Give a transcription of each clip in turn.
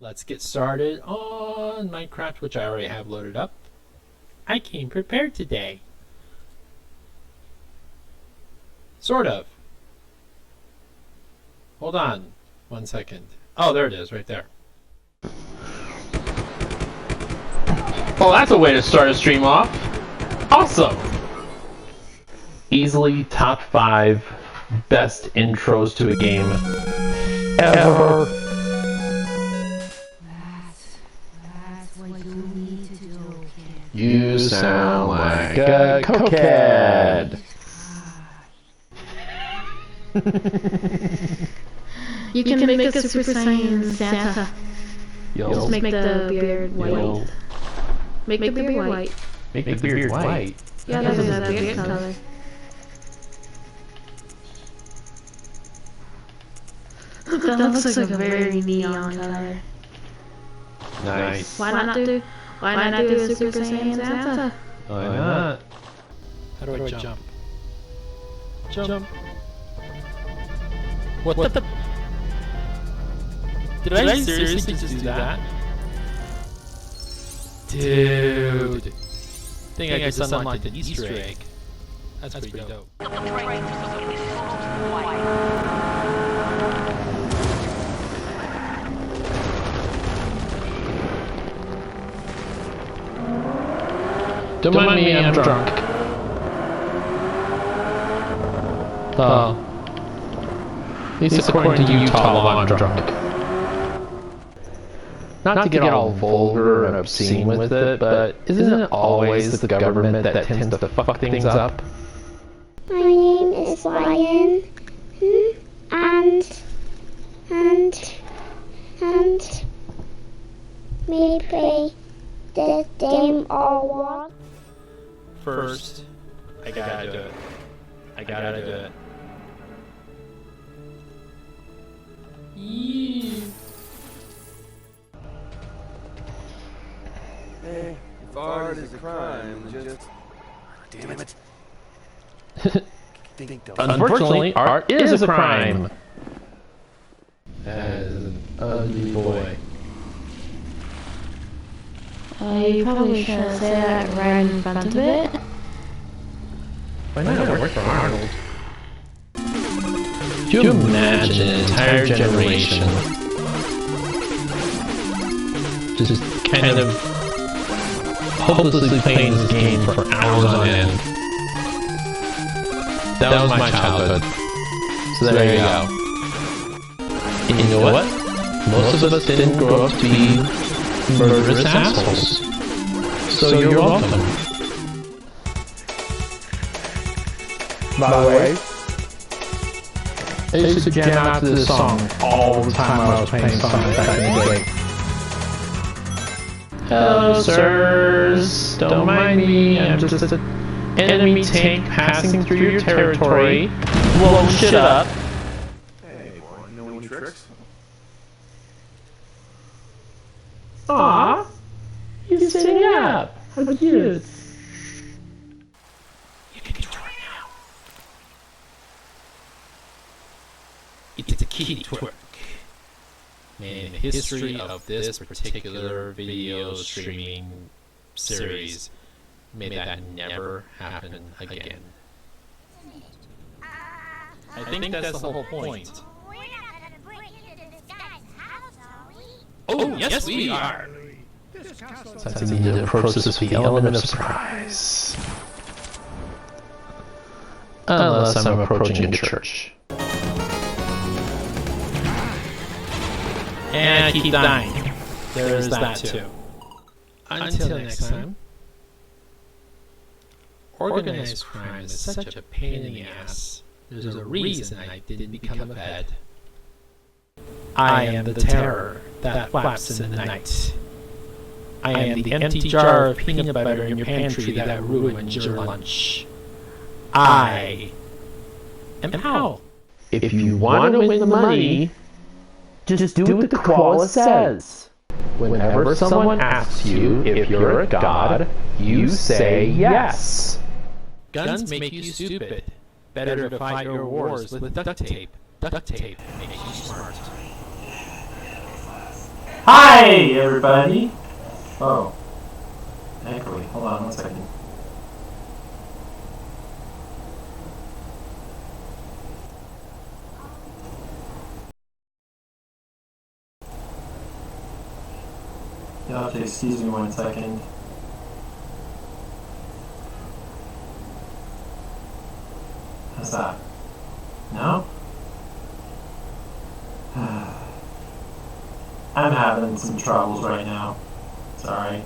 Let's get started on Minecraft, which I already have loaded up. I came prepared today. Sort of. Hold on 1 second. Oh, there it is, right there. Well, that's a way to start a stream off. Awesome. Easily top 5 best intros to a game ever. That's what you need to do, kid. You sound like a cokehead. You can make a Super Saiyan Santa. Just make the beard white. Make the beard white. Make the beard white? Yeah, that's a beard color. That looks like a very neon color. Nice. Why not do a Super Saiyan Santa? Why not? How do I jump? Jump. What the? Did I seriously just do that? Dude. I think I just unlocked an Easter egg. That's pretty dope. Don't mind me, I'm drunk. Oh. At least according to Utah law, I'm drunk. Not to get all vulgar and obscene with it, but isn't it always the government that tends to fuck things up? My name is Ryan, and we play the game all walk. First, I gotta do it. I gotta do it. Yee. Hey, if art is a crime, just... Damn it. Unfortunately, art is a crime. As an ugly boy. You probably should say that right in front of it. Why not? It worked for Arnold. Could you imagine an entire generation just kind of hopelessly playing this game for hours on end? That was my childhood. So there you go. And you know what? Most of us didn't grow up to be murderous assholes. So you're welcome. By the way, I used to jam out to this song all the time I was playing Sonic back in the day. Hello, sirs. Don't mind me. I'm just an enemy tank passing through your territory. Blow shit up. hey, boy, know any tricks? Aw, he's sitting up. How cute. You can do it now. It's a key twerk. In the history of this particular video streaming series, may that never happen again. I think that's the whole point. Oh, yes we are! So I need to approach this with the element of surprise. Unless I'm approaching a church. And I keep dying. There's that too. Until next time. Organized crime is such a pain in the ass. There's a reason I didn't become a vet. I am the terror that flaps in the night. I am the empty jar of peanut butter in your pantry that ruined your lunch. I am Hal. If you want to win the money, just do what the koala says. Whenever someone asks you if you're a god, you say yes. Guns make you stupid. Better to fight your wars with duct tape. Duct tape makes you smart. Hi, everybody! Oh. Echoey. Hold on 1 second. You'll have to excuse me 1 second. How's that? No? I'm having some troubles right now. Sorry.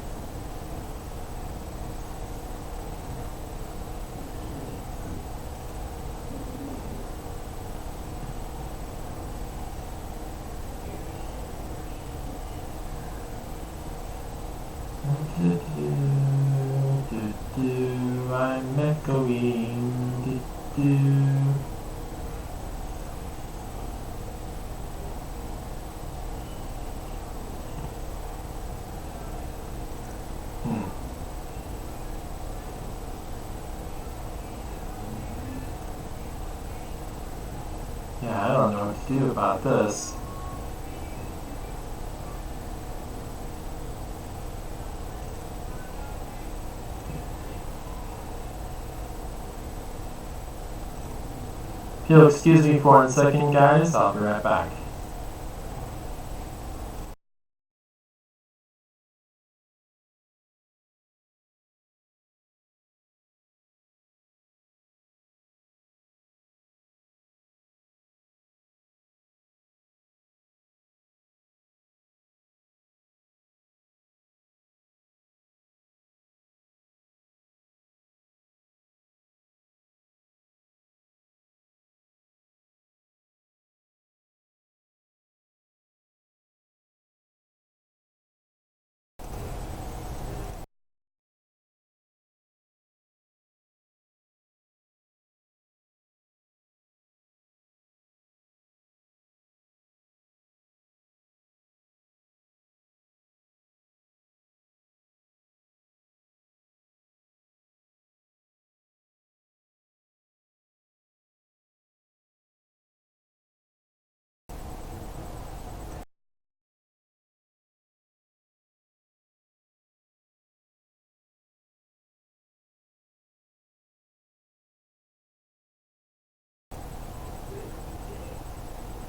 I'm echoing. Yeah, I don't know what to do about this. If you'll excuse me for 1 second, guys, I'll be right back.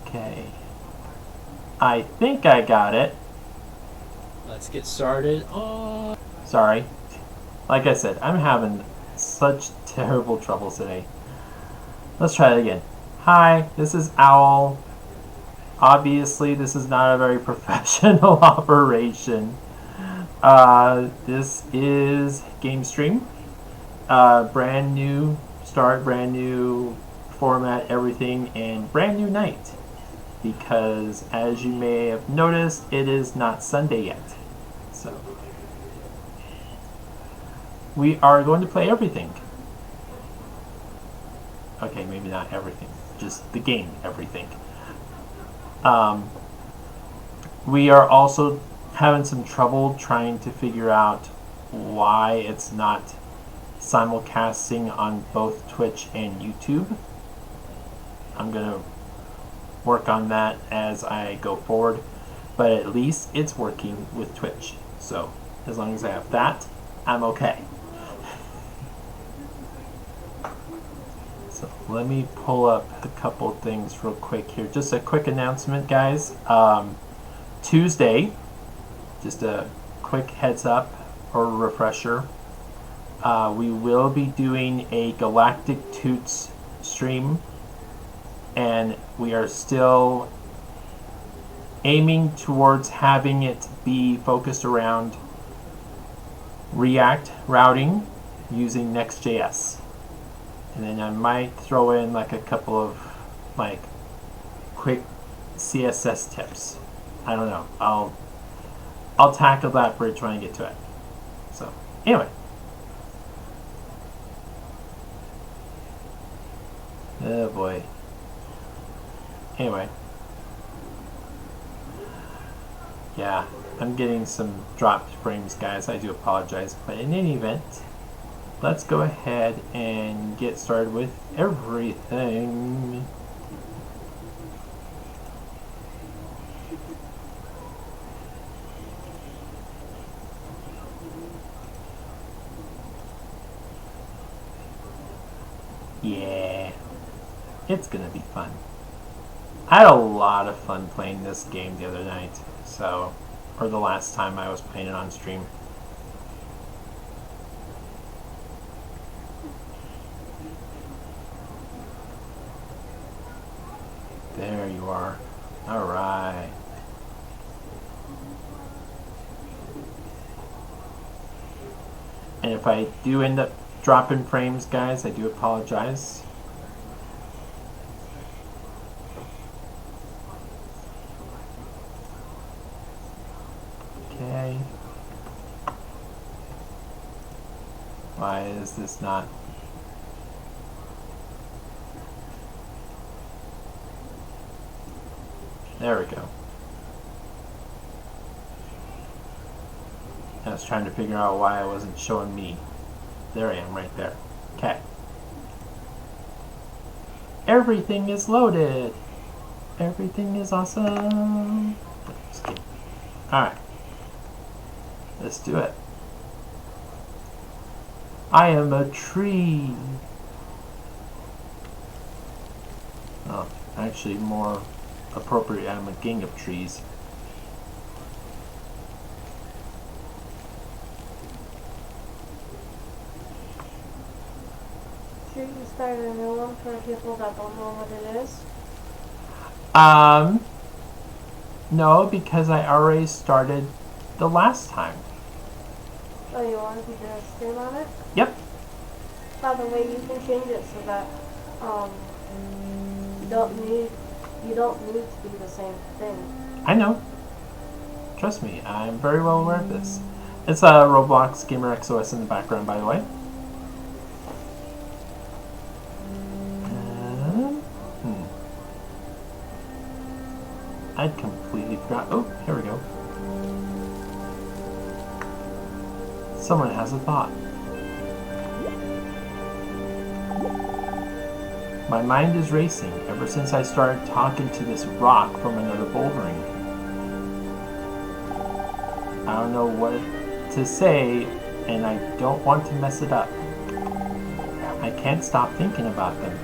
Okay. I think I got it. Let's get started. Oh, sorry. Like I said, I'm having such terrible trouble today. Let's try it again. Hi, this is Owl. Obviously, this is not a very professional operation. This is GameStream. Brand new start, brand new format, everything, and brand new night. Because, as you may have noticed, it is not Sunday yet. So, we are going to play everything. Okay, maybe not everything, just the game, everything. We are also having some trouble trying to figure out why it's not simulcasting on both Twitch and YouTube. I'm going to work on that as I go forward, but at least it's working with Twitch. So as long as I have that, I'm okay. So let me pull up a couple things real quick here. Just a quick announcement, guys. Tuesday, just a quick heads up or refresher. We will be doing a Galactic Toots stream, and we are still aiming towards having it be focused around React routing using Next.js. And then I might throw in like a couple of like quick CSS tips. I don't know. I'll tackle that bridge when I get to it. So anyway. Oh boy. Anyway. Yeah, I'm getting some dropped frames, guys. I do apologize. But in any event, let's go ahead and get started with everything. Yeah, it's gonna be fun. I had a lot of fun playing this game the other night, or the last time I was playing it on stream. There you are. Alright. And if I do end up dropping frames, guys, I do apologize. Okay. Why is this not? There we go. I was trying to figure out why it wasn't showing me. There I am, right there. Okay. Everything is loaded. Everything is awesome. Just kidding. Alright. Let's do it. I am a tree. Oh, actually more appropriate, I'm a gang of trees. Sure you started a new one for people that don't know what it is? No, because I already started the last time. Oh, you want to do a stream on it? Yep. By the way, you can change it so that you don't need to do the same thing. I know. Trust me, I'm very well aware of this. It's a Roblox Gamer XOS in the background, by the way. I'd completely forgot. Oh, here we go. Someone has a thought. My mind is racing ever since I started talking to this rock from another bouldering. I don't know what to say, and I don't want to mess it up. I can't stop thinking about them.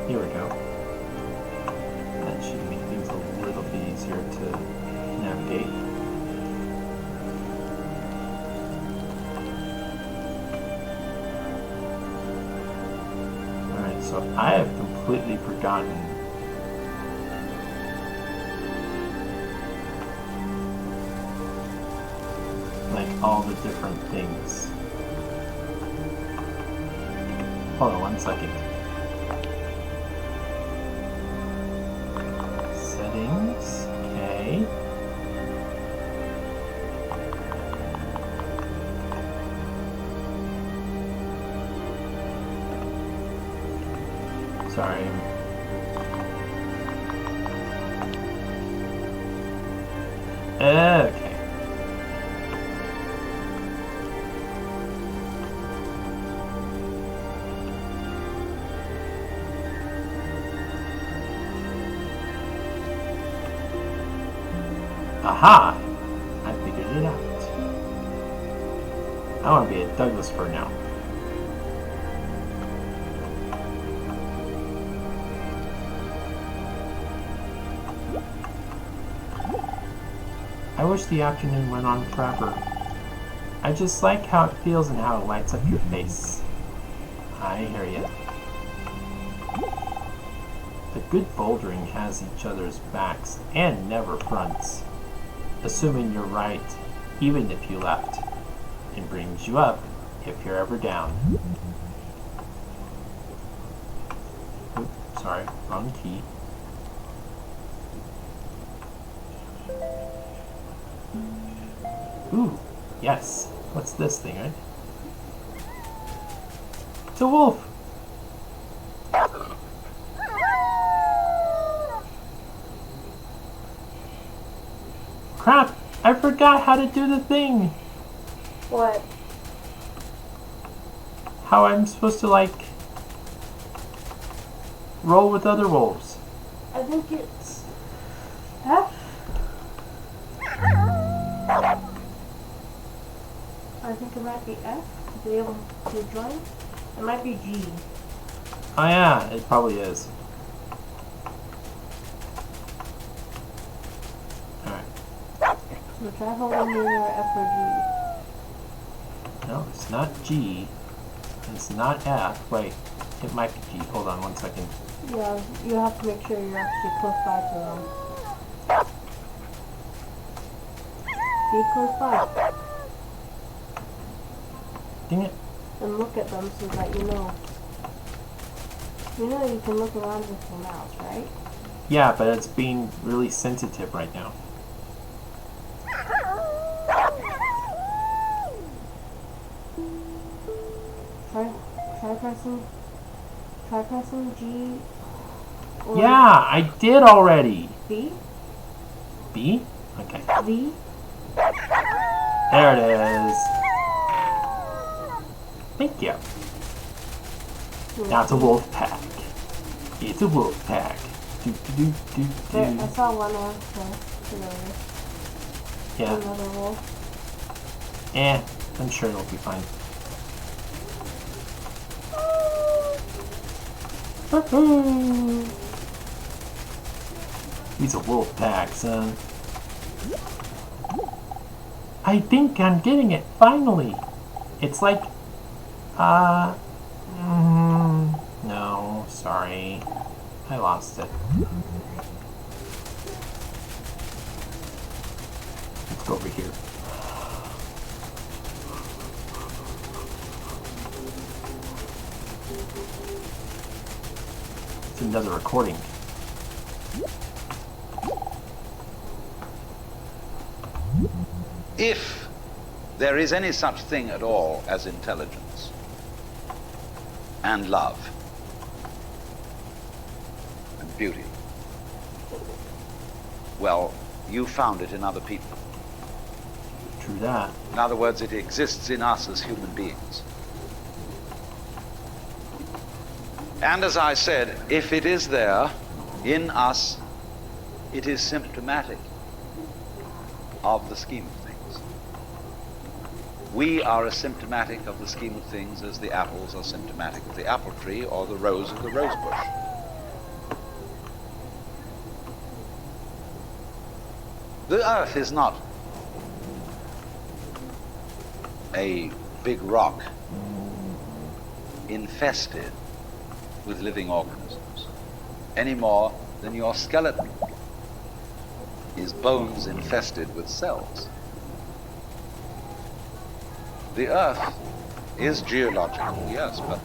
Here we go. That should make things a little bit easier to navigate. Alright, so I have completely forgotten like all the different things. Hold on one second. Settings, okay. Sorry. Okay. Aha! I figured it out. I want to be a Douglas fir now. I wish the afternoon went on forever. I just like how it feels and how it lights up your face. I hear ya. The good bouldering has each other's backs and never fronts. Assuming you're right, even if you left, and brings you up if you're ever down. Oops, sorry, wrong key. Ooh, yes. What's this thing, right? It's a wolf! Crap! I forgot how to do the thing! What? How I'm supposed to, like, roll with other wolves. I think it's F. I I think it might be F to be able to join. It might be G. Oh yeah, it probably is. Alright. So try holding either F or No, it's not G. It's not F. Wait, it might be G. Hold on 1 second. G. Yeah, you have to make sure you're actually close by to them. Be close by. Dang it. And look at them so that you know. You know you can look around with your mouse, right? Yeah, but it's being really sensitive right now. Try pressing G. Or Yeah, I did already. B. B? Okay. V. There it is. Thank you. Now it's a wolf pack. It's a wolf pack. Do, do, do, do, There, I do. saw one answer today. Yeah. Another wolf. I'm sure it'll be fine. He's a wolf pack, son. I think I'm getting it, finally. It's like, no, sorry. I lost it. Let's go over here. It's another recording. If there is any such thing at all as intelligence and love and beauty, well, you found it in other people. True that. In other words, it exists in us as human beings. And as I said, if it is there in us, it is symptomatic of the scheme of things. We are as symptomatic of the scheme of things as the apples are symptomatic of the apple tree or the rose of the rose bush. The earth is not a big rock infested with living organisms, any more than your skeleton is bones infested with cells. The earth is geological, yes, but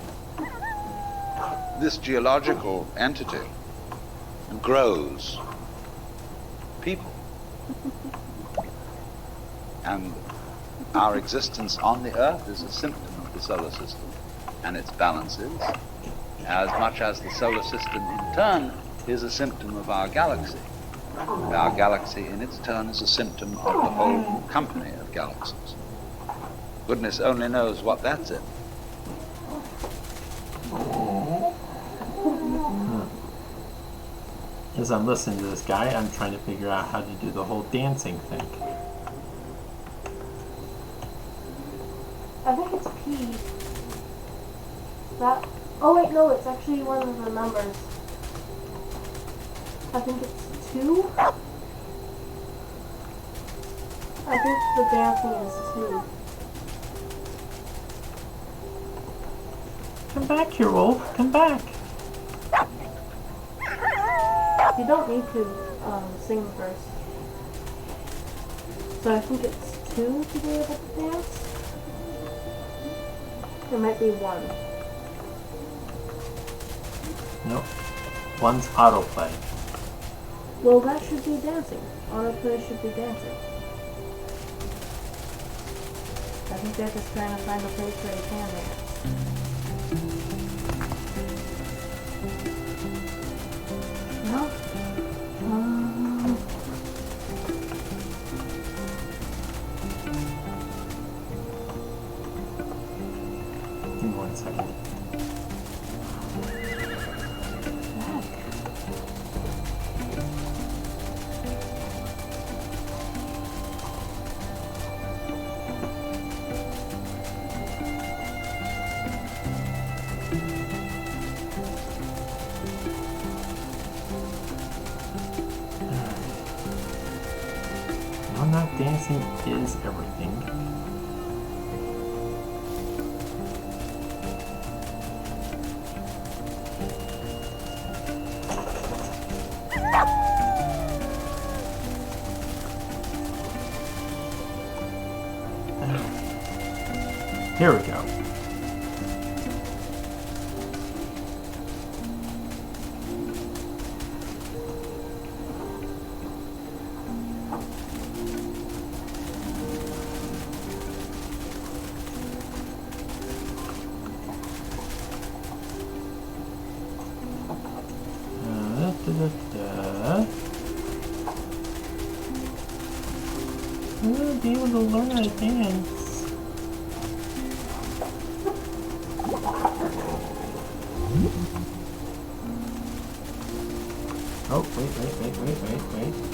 this geological entity grows people. And our existence on the earth is a symptom of the solar system and its balances, as much as the solar system in turn is a symptom of our galaxy. Our galaxy in its turn is a symptom of the whole company of galaxies. Goodness only knows what that's in. As I'm listening to this guy, I'm trying to figure out how to do the whole dancing thing. I think it's P. That. Oh wait, no, it's actually one of the numbers. I think it's 2. I think the dancing is 2. Come back here, Wolf. Come back. You don't need to sing first. So I think it's 2 to be able to dance. It might be 1. Nope. One's autoplay. Well, that should be dancing. Autoplay should be dancing. I think they're just trying to find a place where you can dance. No? Give me 1 second. balancing is everything. Here we go. We'll be able to learn how to dance. Oh, wait.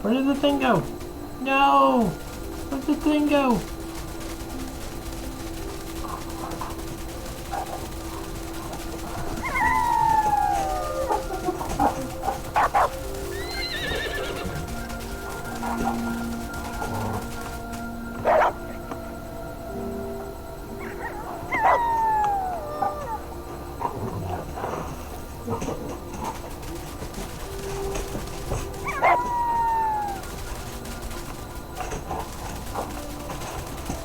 Where did the thing go? No! Where'd the thing go?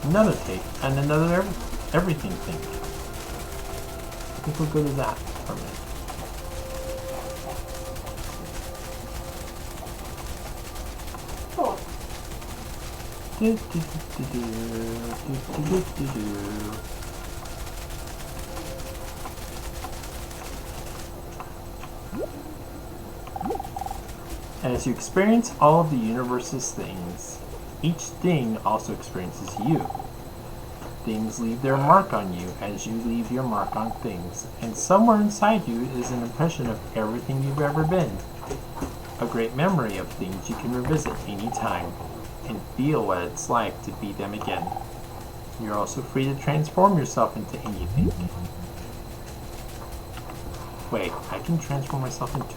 Another tape and another everything thing. I think we'll go to that for a minute. As you experience all of the universe's things, each thing also experiences you. Things leave their mark on you as you leave your mark on things, and somewhere inside you is an impression of everything you've ever been. A great memory of things you can revisit any time and feel what it's like to be them again. You're also free to transform yourself into anything. Wait, I can transform myself into...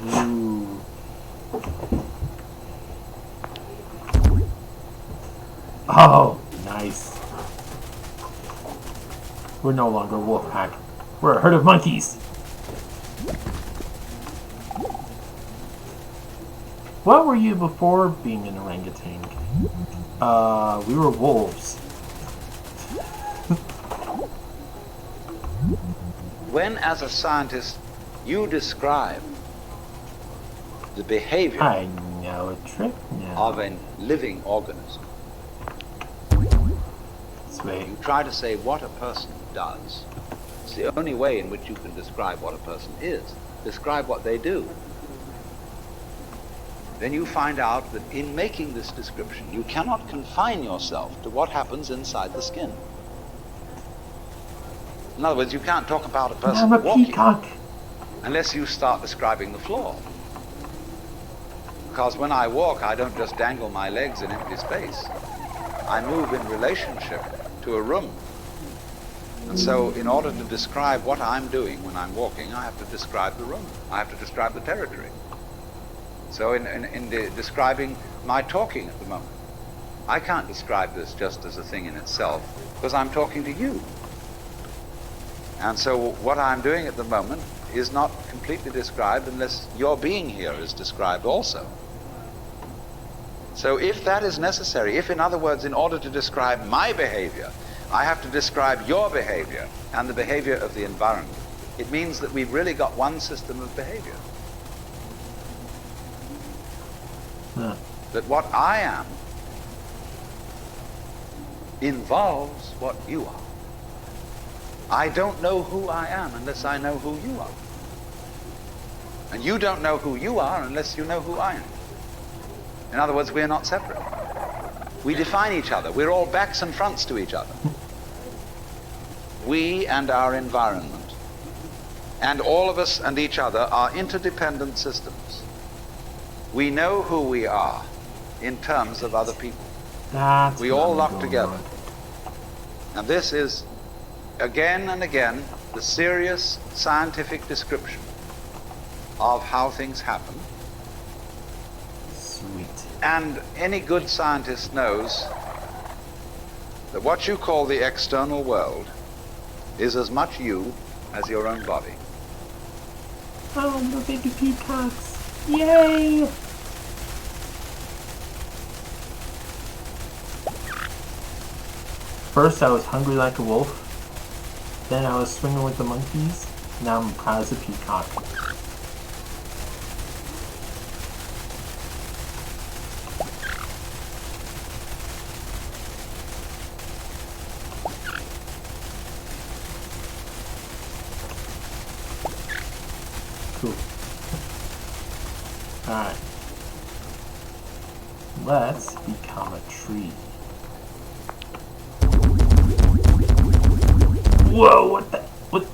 Ooh. Oh, nice. We're no longer a wolf pack. We're a herd of monkeys. What were you before being an orangutan? We were wolves. When, as a scientist, you describe the behavior I know a trick now. of a living organism, Sweet. you try to say what a person does. It's the only way in which you can describe what a person is. Describe what they do. Then you find out that in making this description, you cannot confine yourself to what happens inside the skin. In other words, you can't talk about a person I'm a walking peacock. unless you start describing the floor. Because when I walk, I don't just dangle my legs in empty space. I move in relationship to a room. And so in order to describe what I'm doing when I'm walking, I have to describe the room. I have to describe the territory. So in describing my talking at the moment, I can't describe this just as a thing in itself, because I'm talking to you. And so what I'm doing at the moment is not completely described unless your being here is described also. So if that is necessary, if in other words, in order to describe my behavior, I have to describe your behavior and the behavior of the environment, it means that we've really got one system of behavior. Huh. That what I am involves what you are. I don't know who I am unless I know who you are. And you don't know who you are unless you know who I am. In other words, we're not separate. We define each other. We're all backs and fronts to each other. We and our environment, and all of us and each other, are interdependent systems. We know who we are in terms of other people. That's We what all I'm lock going together. with. And this is, again and again, the serious scientific description of how things happen. Sweet. And any good scientist knows that what you call the external world is as much you as your own body. Oh, the baby peacocks. Yay! First I was hungry like a wolf, then I was swinging with the monkeys, now I'm proud as a peacock. Cool. Alright. Let's become a tree. Whoa, what the? What?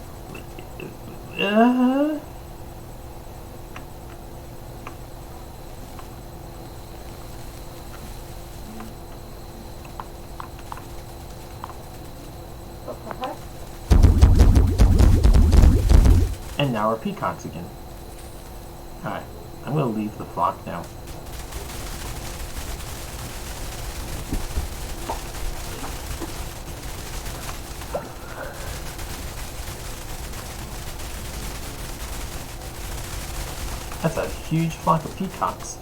And now we're peacocks again. Alright, I'm gonna leave the flock now. That's a huge flock of peacocks.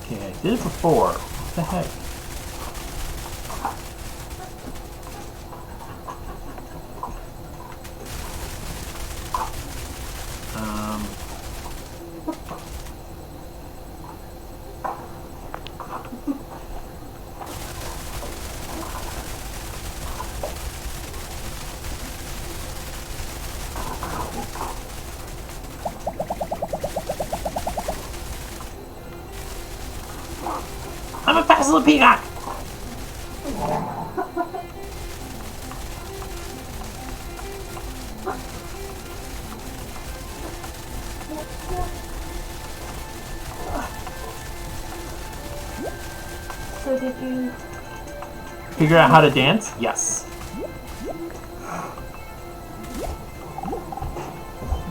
Okay, I did it before. What the heck? I'm a fast little peacock! So did you... Figure out how to dance? Yes.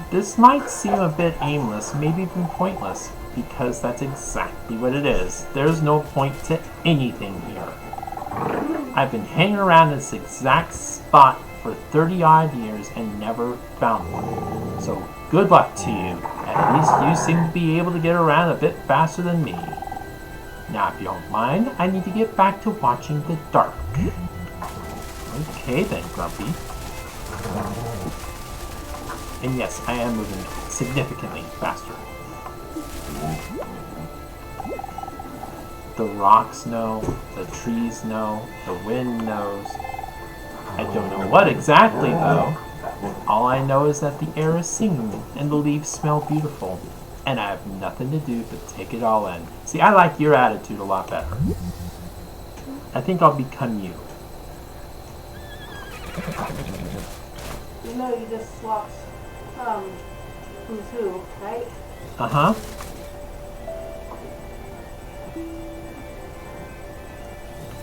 This might seem a bit aimless, maybe even pointless, because that's exactly what it is. There's no point to anything here. I've been hanging around this exact spot for 30 odd years and never found one. So good luck to you. At least you seem to be able to get around a bit faster than me. Now if you don't mind, I need to get back to watching the dark. Okay then, Grumpy. And yes, I am moving significantly faster. The rocks know, the trees know, the wind knows. I don't know what exactly though. All I know is that the air is singing and the leaves smell beautiful. And I have nothing to do but take it all in. See, I like your attitude a lot better. I think I'll become you. You know you just swapped, who's who, right? Uh-huh.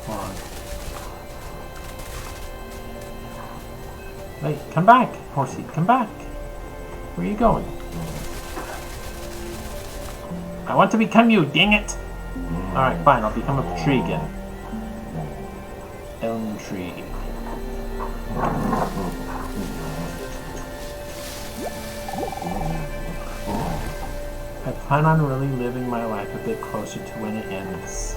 Come on. Wait, come back, horsey, come back. Where are you going? I want to become you, dang it! Alright, fine, I'll become a tree again. Elm tree. I plan on really living my life a bit closer to when it ends.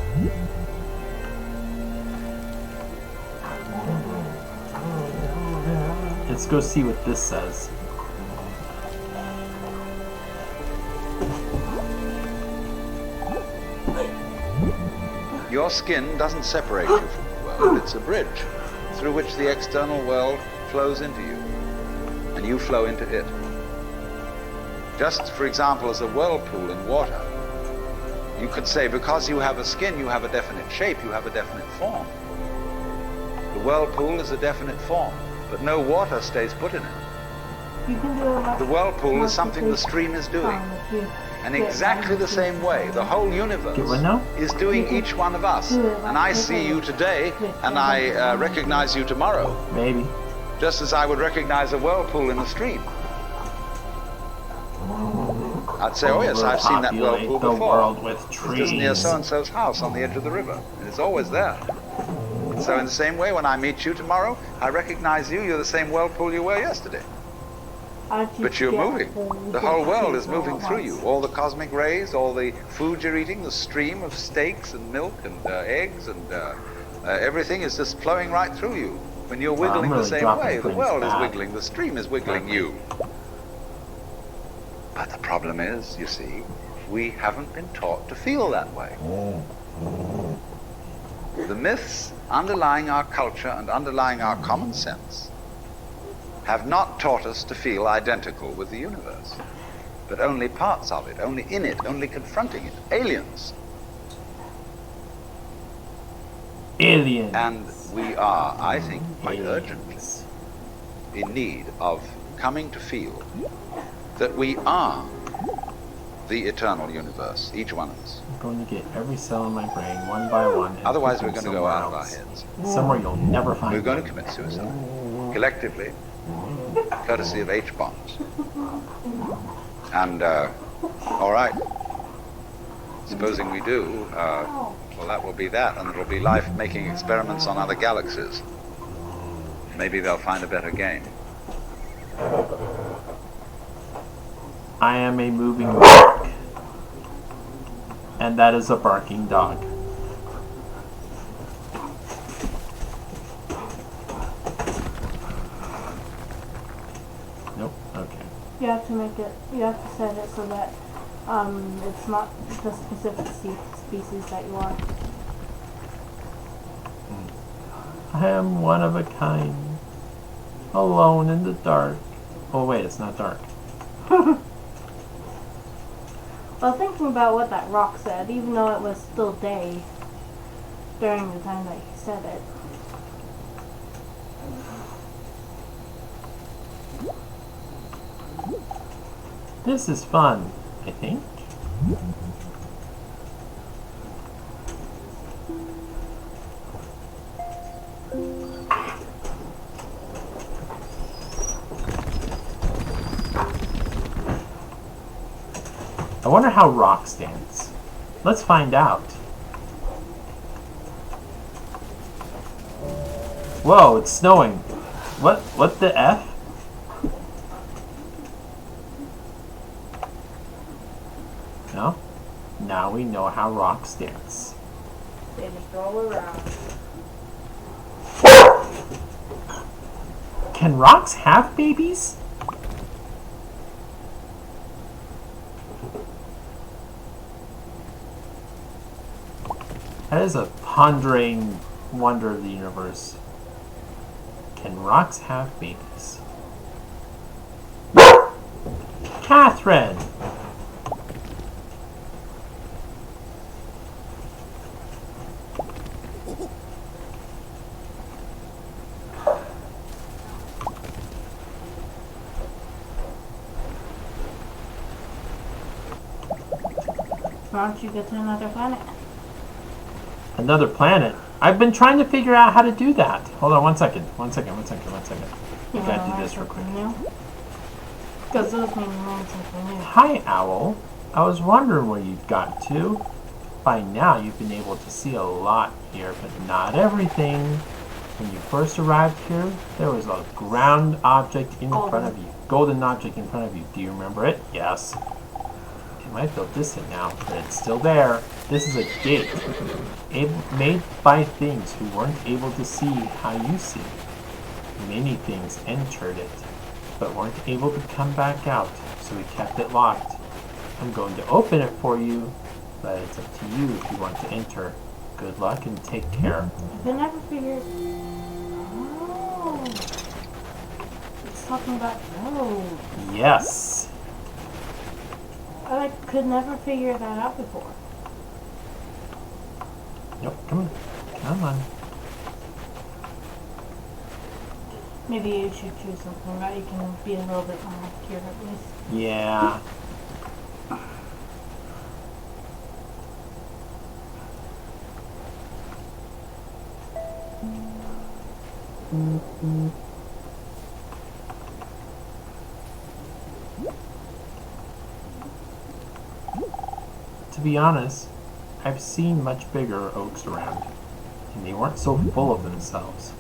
Let's go see what this says. Your skin doesn't separate you from the world. It's a bridge through which the external world flows into you, and you flow into it. Just, for example, as a whirlpool in water You could say because you have a skin, you have a definite shape, you have a definite form. The whirlpool is a definite form, but no water stays put in it. You can do it. The whirlpool is something the stream is doing. And exactly the same way, the whole universe is doing each one of us. And I see you today, and I recognize you tomorrow. Maybe. Just as I would recognize a whirlpool in a stream. I'd say, oh yes, I've seen that whirlpool the before. World with trees. It's just near so-and-so's house on the edge of the river. And it's always there. So in the same way, when I meet you tomorrow, I recognize you. You're the same whirlpool you were yesterday. But you're moving. The whole world is moving through you. All the cosmic rays, all the food you're eating, the stream of steaks and milk and eggs and everything is just flowing right through you. When you're wiggling the same way, the world is wiggling, the stream is wiggling you. But the problem is, you see, we haven't been taught to feel that way. The myths underlying our culture and underlying our common sense have not taught us to feel identical with the universe, but only parts of it, only in it, only confronting it. Aliens. Aliens. And we are, I think, quite urgently in need of coming to feel that we are the eternal universe, each one of us. I'm going to get every cell in my brain one by one. And Otherwise, put we're them going to go out of our else. heads. Somewhere you'll never find We're going to them. commit suicide, collectively, courtesy of H-bombs. And, all right, supposing we do, well, that will be that, and it'll be life making experiments on other galaxies. Maybe they'll find a better game. I am a moving rock. And that is a barking dog. Nope, okay. You have to make it, you have to set it so that it's not the specific species that you are. I am one of a kind. Alone in the dark. Oh wait, it's not dark. Well, thinking about what that rock said, even though it was still day during the time that he said it. This is fun, I think. I wonder how rocks dance. Let's find out. Whoa, it's snowing. What the F? No? Now we know how rocks dance. They just roll around. Can rocks have babies? That is a pondering wonder of the universe. Can rocks have babies? Catherine! Why don't you get to another planet? Another planet? I've been trying to figure out how to do that. Hold on one second. You Gotta do this real quick. Because those mean you learn something new. Hi, Owl. I was wondering where you'd got to. By now, you've been able to see a lot here, but not everything. When you first arrived here, there was a ground object in front of you. Golden object in front of you. Do you remember it? Yes. It might feel distant now, but it's still there. This is a gate, made by things who weren't able to see how you see. Many things entered it, but weren't able to come back out, so we kept it locked. I'm going to open it for you, but it's up to you if you want to enter. Good luck and take care. I could never figure. Oh, it's talking about road. Yes. I could never figure that out before. Nope, come on. Come on. Maybe you should choose something that you can be a little bit more accurate with. Yeah. To be honest, I've seen much bigger oaks around, and they weren't so full of themselves.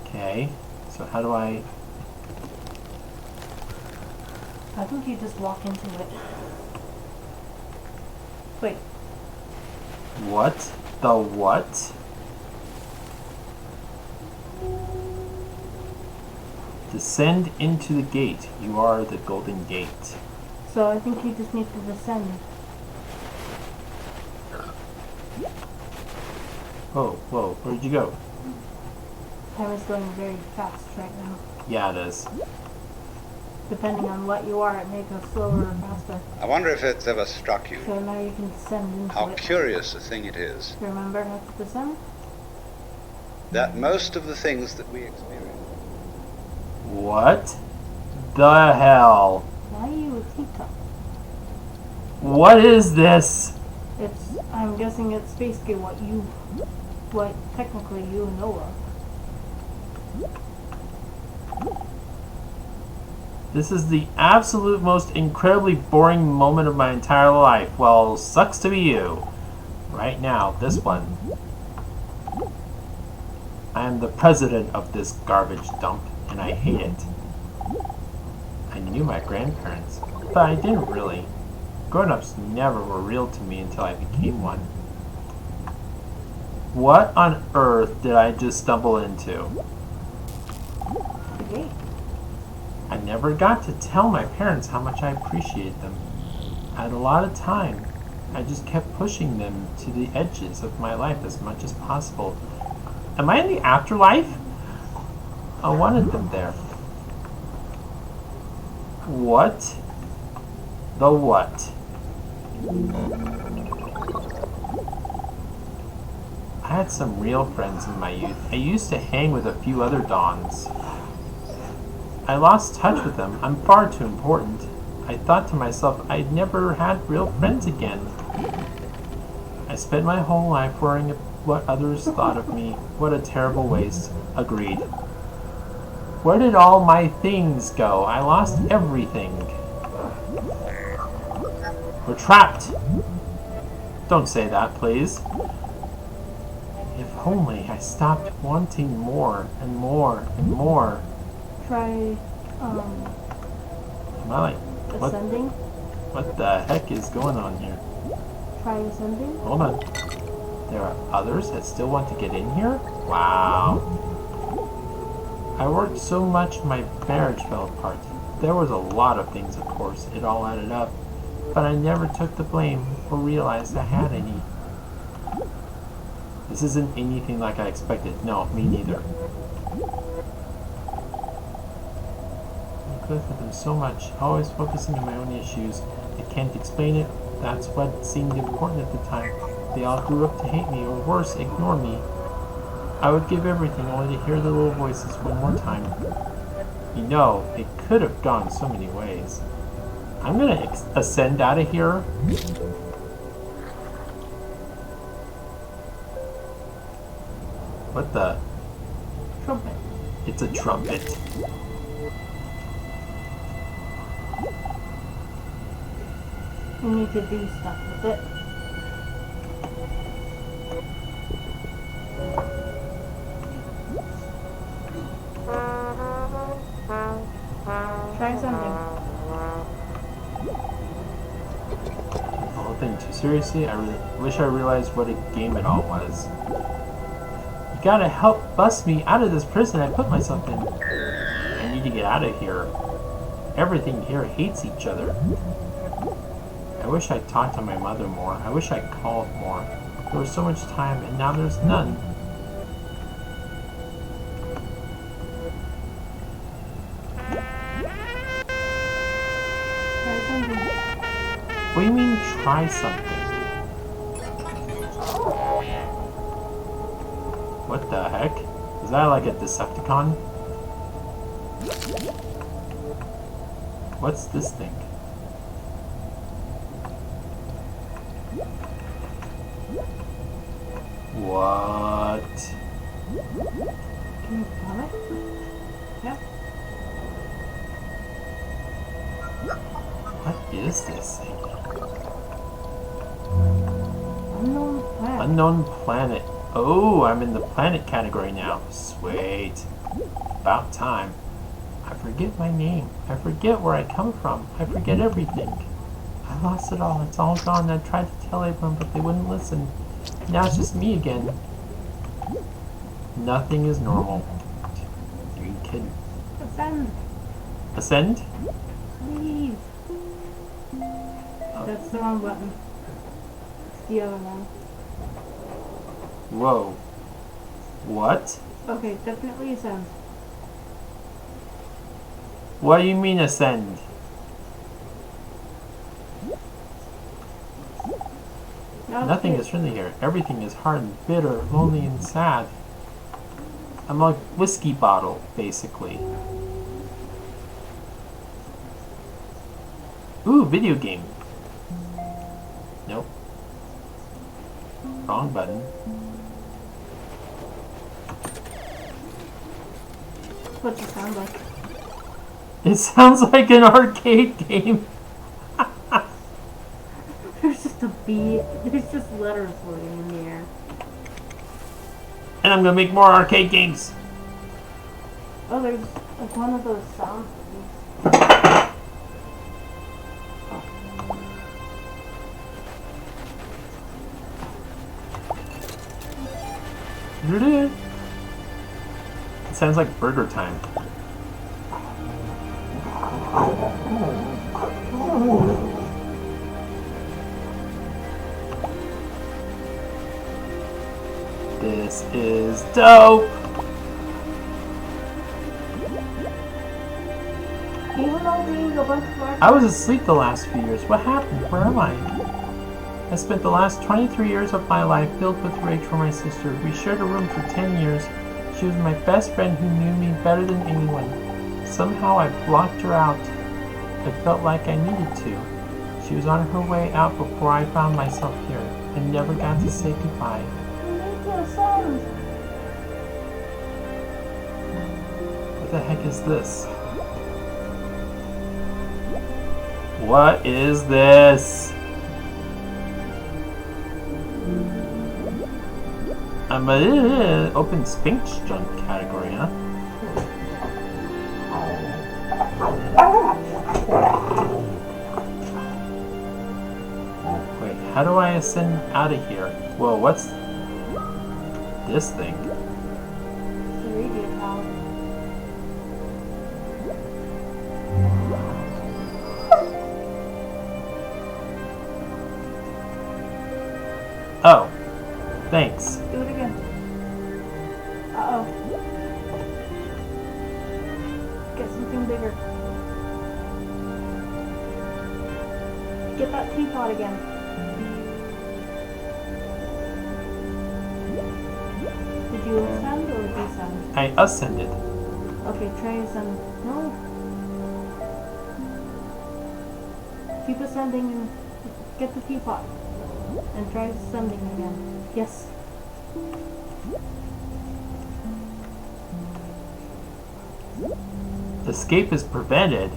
Okay, so how do I... I think you just walk into it. Wait, What? The what? Descend into the gate. You are the golden gate. so I think you just need to descend. Oh, whoa, where'd you go? Time is going very fast right now. Yeah, it is. Depending on what you are, it may go slower or faster. I wonder if it's ever struck you So now you can descend into how it. curious a thing it is Remember how to descend? that most of the things that we experience. What the hell? Why are you a teacup? What is this? I'm guessing it's basically what technically you know of. This is the absolute most incredibly boring moment of my entire life. Well, sucks to be you. Right now, this one. I am the president of this garbage dump, and I hate it. I knew my grandparents, but I didn't really. Grown-ups never were real to me until I became one. What on earth did I just stumble into? The gate. I never got to tell my parents how much I appreciated them. I had a lot of time. I just kept pushing them to the edges of my life as much as possible. Am I in the afterlife? I wanted them there. What? The what? I had some real friends in my youth. I used to hang with a few other dons. I lost touch with them. I'm far too important. I thought to myself I'd never had real friends again. I spent my whole life worrying what others thought of me. What a terrible waste. Agreed. Where did all my things go? I lost everything. We're trapped. Don't say that, please. If only I stopped wanting more and more and more. Try Am I like, ascending. what the heck is going on here? Try ascending. Hold on. There are others that still want to get in here? Wow. I worked so much my marriage fell apart. There was a lot of things, of course. It all added up. But I never took the blame or realized I had any. This isn't anything like I expected. No, me neither. I could have them so much, always focusing on my own issues. I can't explain it. That's what seemed important at the time. They all grew up to hate me, or worse, ignore me. I would give everything only to hear the little voices one more time. You know, it could have gone so many ways. I'm gonna ascend out of here. What the? Trumpet. It's a trumpet. You need to do stuff with it. Try something. The whole thing too seriously. I really wish I realized what a game it all was. You gotta help bust me out of this prison I put myself in. I need to get out of here. Everything here hates each other. I wish I'd talked to my mother more. I wish I'd called more. There was so much time, and now there's none. Try What do you mean, try something? What the heck? Is that like a Decepticon? What's this thing? What? Can you smell it? Yep. What is this thing? Unknown plant. Unknown planet. Oh, I'm in the planet category now. Sweet. About time. I forget my name. I forget where I come from. I forget everything. I lost it all. It's all gone. I tried to tell everyone, but they wouldn't listen. Now it's just me again. Nothing is normal. Are you kidding? Ascend. Ascend? Please. That's the wrong button. It's the other one. Whoa. What? Okay, definitely ascend. What do you mean ascend? Now Nothing it's is friendly here. Everything is hard and bitter, lonely and sad. I'm a whiskey bottle, basically. Ooh, video game. Nope. Wrong button. What's it sound like? It sounds like an arcade game. There's just a B. There's just letters floating in the air. And I'm gonna make more arcade games. Oh, there's like one of those sound things. It sounds like burger time. This is dope! Even though being a bunch of I was asleep the last few years. What happened? Where am I? I spent the last 23 years of my life filled with rage for my sister. We shared a room for 10 years. She was my best friend who knew me better than anyone. Somehow I blocked her out. I felt like I needed to. She was on her way out before I found myself here. I never got to say goodbye. You need to ascend. What the heck is this? What is this? I'm a open Sphinx junk category, huh? Wait, how do I ascend out of here? Whoa, what's this thing? The radio tower. Oh, thanks. Do it again. Uh-oh. Get something bigger. Get that teapot again. Did you ascend or descend? I ascended. Okay, try ascend. No. Keep ascending and get the teapot. And try ascending again. Yes. Escape is prevented.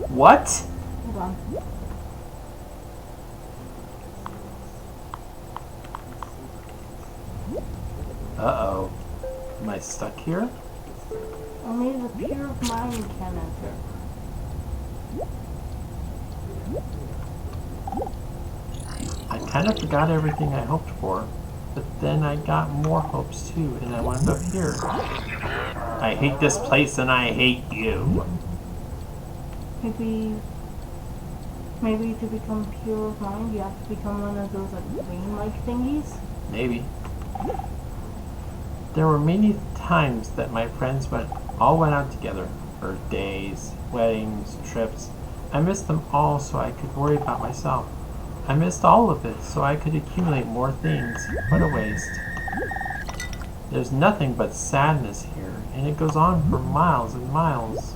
What? Hold on. Uh-oh. Am I stuck here? Only the pure of mind can enter. I kind of forgot everything I hoped for, but then I got more hopes too, and I wound up here. I hate this place and I hate you. Maybe to become pure of mind, you have to become one of those like green-like thingies. Maybe. There were many times that my friends all went out together. Birthdays, weddings, trips. I missed them all so I could worry about myself. I missed all of it so I could accumulate more things. What a waste. There's nothing but sadness here, and it goes on for miles and miles.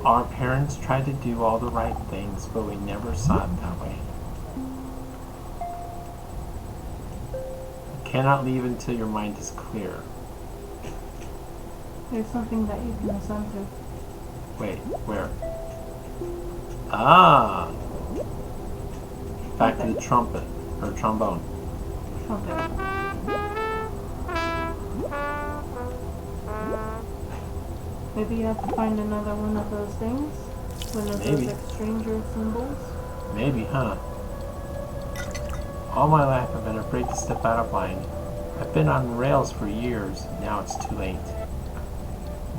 Our parents tried to do all the right things, but we never saw it that way. You cannot leave until your mind is clear. There's something that you can ascend to. Wait, where? Ah! Back to the trumpet, or trombone. Trumpet. Maybe you have to find another one of those things? One of Maybe. those exchanger symbols? Maybe, huh? All my life I've been afraid to step out of line. I've been on rails for years, now it's too late.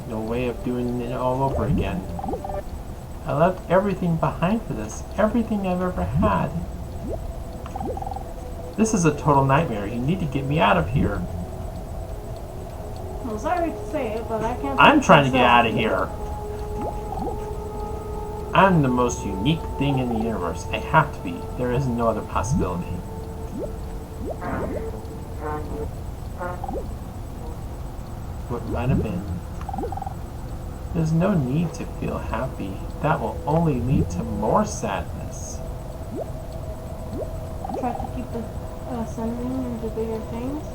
No way of doing it all over again. I left everything behind for this, everything I've ever had. This is a total nightmare. You need to get me out of here. I'm sorry to say it, but I can't. I'm trying to get out of here. I'm the most unique thing in the universe. I have to be. There is no other possibility. What might have been. There's no need to feel happy. That will only lead to more sadness. Try to keep ascending into bigger things.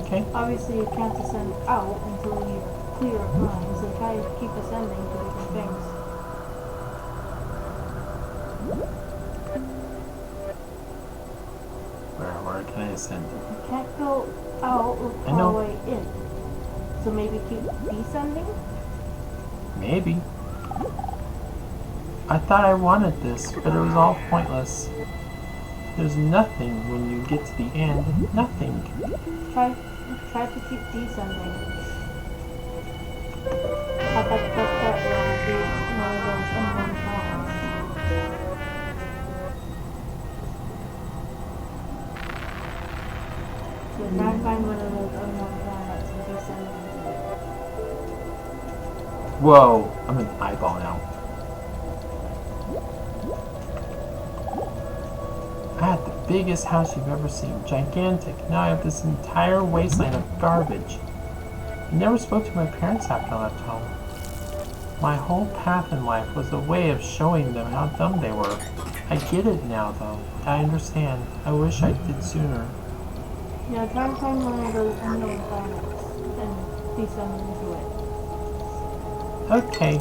Okay. Obviously, you can't ascend out until you're clear of mind, so try to keep ascending to different things. Where can I ascend? You can't go out or I know. all the way in. So maybe keep descending? Maybe. I thought I wanted this, but it was all pointless. There's nothing when you get to the end. Nothing. Try to keep descending. I bet that will be one of those unknown planets. So try and find one of those unknown planets and descend into it. Whoa, I'm an eyeball now. I had the biggest house you've ever seen. Gigantic. Now I have this entire wasteland of garbage. I never spoke to my parents after I left home. My whole path in life was a way of showing them how dumb they were. I get it now, though. I understand. I wish I did sooner. Yeah, try and find one of those unknown planets and descend into it. Okay.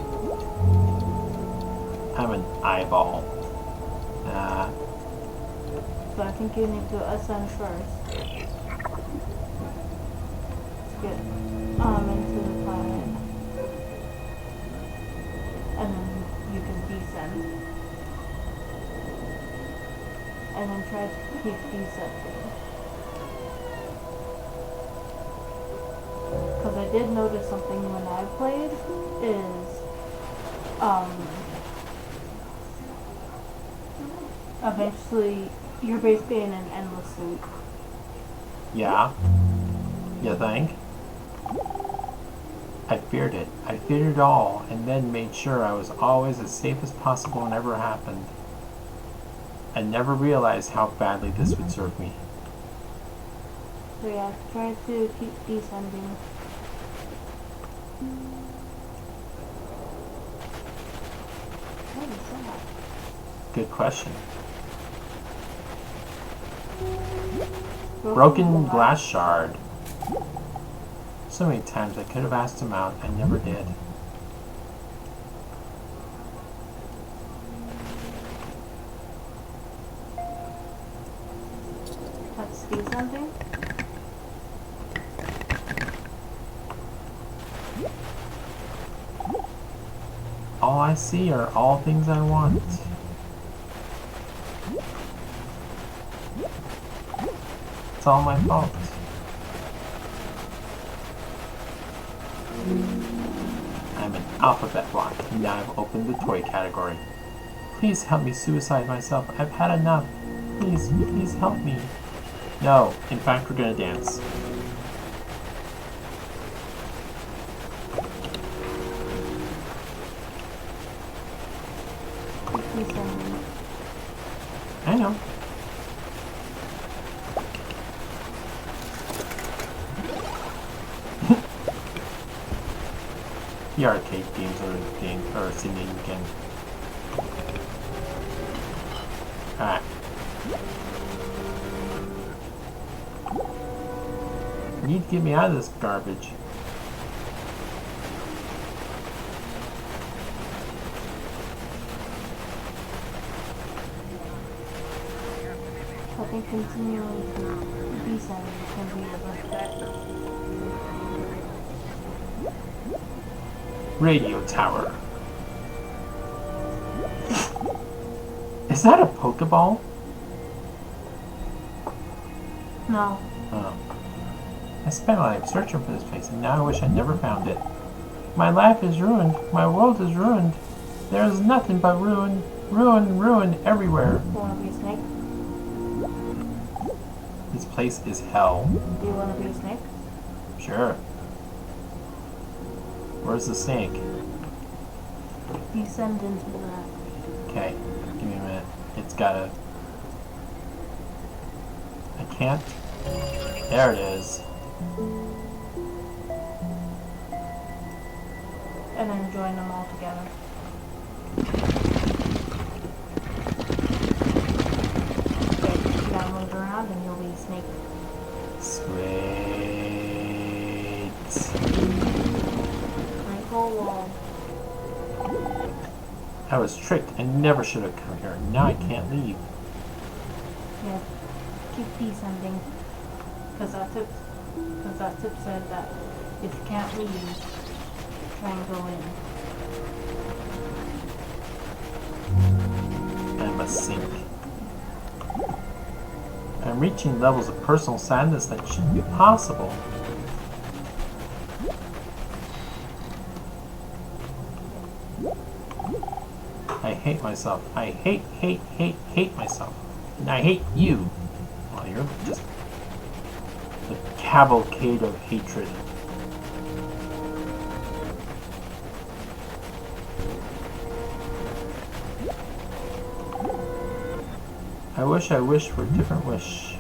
I'm an eyeball. So I think you need to ascend first. Get into the planet. And then you can descend. And then try to keep descending. Because I did notice something when I played is eventually you're basically in an endless loop. Yeah? You think? I feared it. I feared it all, and then made sure I was always as safe as possible whenever it happened. I never realized how badly this would serve me. So yeah, try to keep descending. What is that? Good question. Broken glass shard. So many times I could have asked him out, I never did. Let's do something. All I see are all things I want. It's all my fault. I'm an alphabet block, and now I've opened the toy category. Please help me suicide myself. I've had enough. Please, please help me. No, in fact, we're gonna dance. I know. The arcade games are significant. Alright. You need to get me out of this garbage. I think continuing to descend can be the best bet. Radio tower. Is that a Pokeball? No. Oh. I spent a life searching for this place, and now I wish I never found it. My life is ruined. My world is ruined. There is nothing but ruin, ruin, ruin everywhere. You want to be a snake? This place is hell. Do you want to be a snake? Sure. Where's the snake? Descend into that. Okay, give me a minute. It's gotta... I can't... There it is. And then join them all together. Okay, download around and you'll be a snake. Sweet. Wrinkle wall. I was tricked. I never should have come here. Now I can't leave. Yeah, keep descending. Because that tip said that if you can't leave, try and go in. I must sink. I'm reaching levels of personal sadness that shouldn't be possible. I hate myself. I hate myself. And I hate you. Well, you're just a cavalcade of hatred. I wish for a different wish.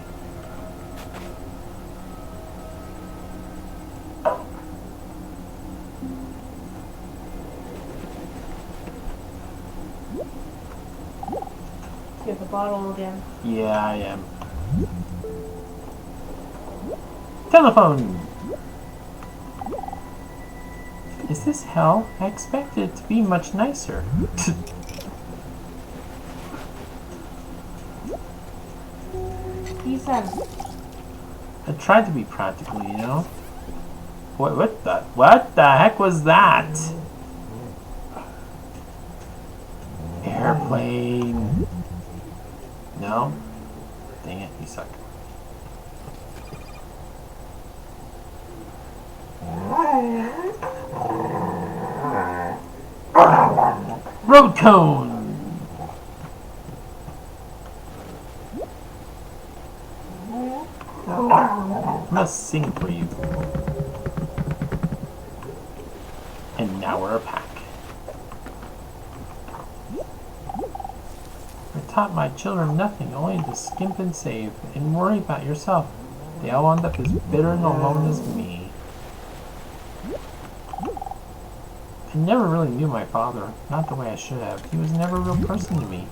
You have the bottle again. Yeah, I am. Telephone! Is this hell? I expected it to be much nicer. Descend. I tried to be practical, you know? What the heck was that? Airplane. No? Dang it, you suck. Road cone! I must sing for you. And now we're a pack. I taught my children nothing, only to skimp and save, and worry about yourself. They all wound up as bitter and alone as me. I never really knew my father, not the way I should have. He was never a real person to me.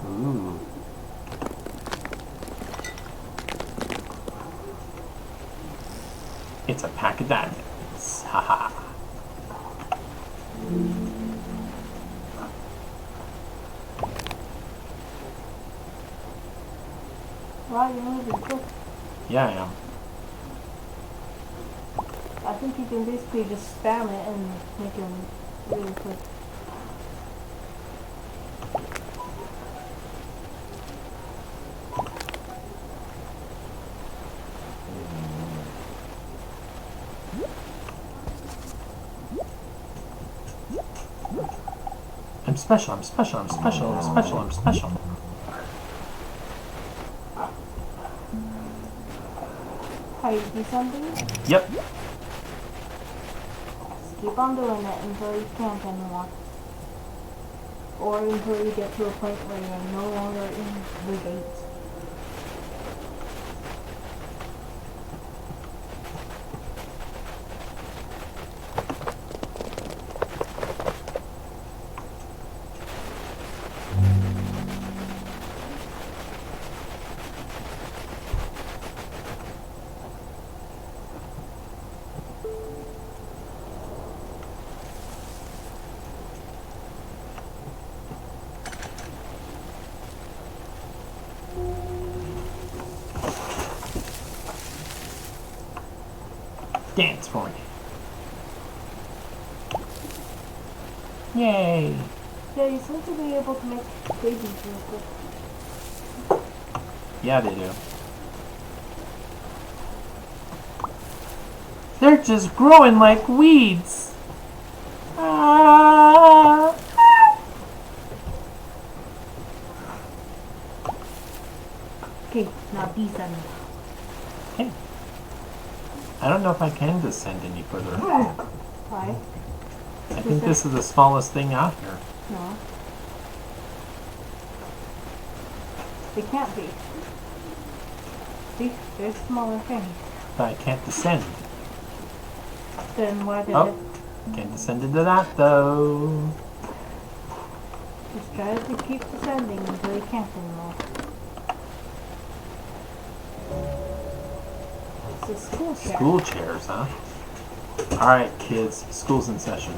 Ooh. It's a pack of diamonds. Haha. Wow, you're moving quick. Yeah, I am. I think you can basically just spam it and make him really quick. I'm special, I'm special, I'm special, I'm special, I'm special. How you do something? Yep. Skip. keep on doing it until you can't anymore. Or until you get to a point where you're no longer in the gates. Dance for me. Yay! Yeah, you seem to be able to make babies real quick. Yeah, they do. They're just growing like weeds. Ah. Okay, now descend. Okay. I don't know if I can descend any further. Why? I think this is the smallest thing out here. No. They can't be. See, there's smaller things. But I can't descend. Then why did Oh. Can't descend into that though. Just try to keep descending until you can't anymore. It's a school chair. School chairs, huh? Alright, kids, school's in session.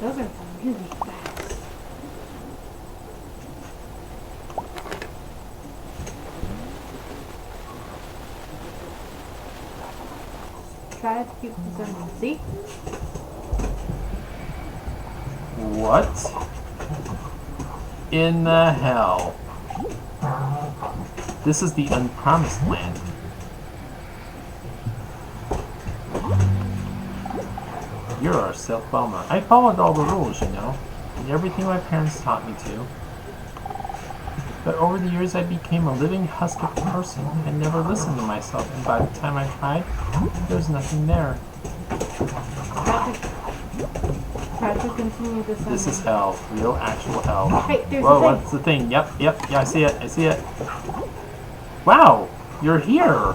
Those are really fast. Try to keep descending. See? What in the hell? This is the unpromised land. You're our self-bomber. I followed all the rules, you know, and everything my parents taught me to. But over the years I became a living husk of a person and never listened to myself, and by the time I tried, there was nothing there. Try to continue descending. This is hell. Real, actual hell. Hey, there's Whoa, a thing. what's the thing? Yep, yeah, I see it. Wow, you're here.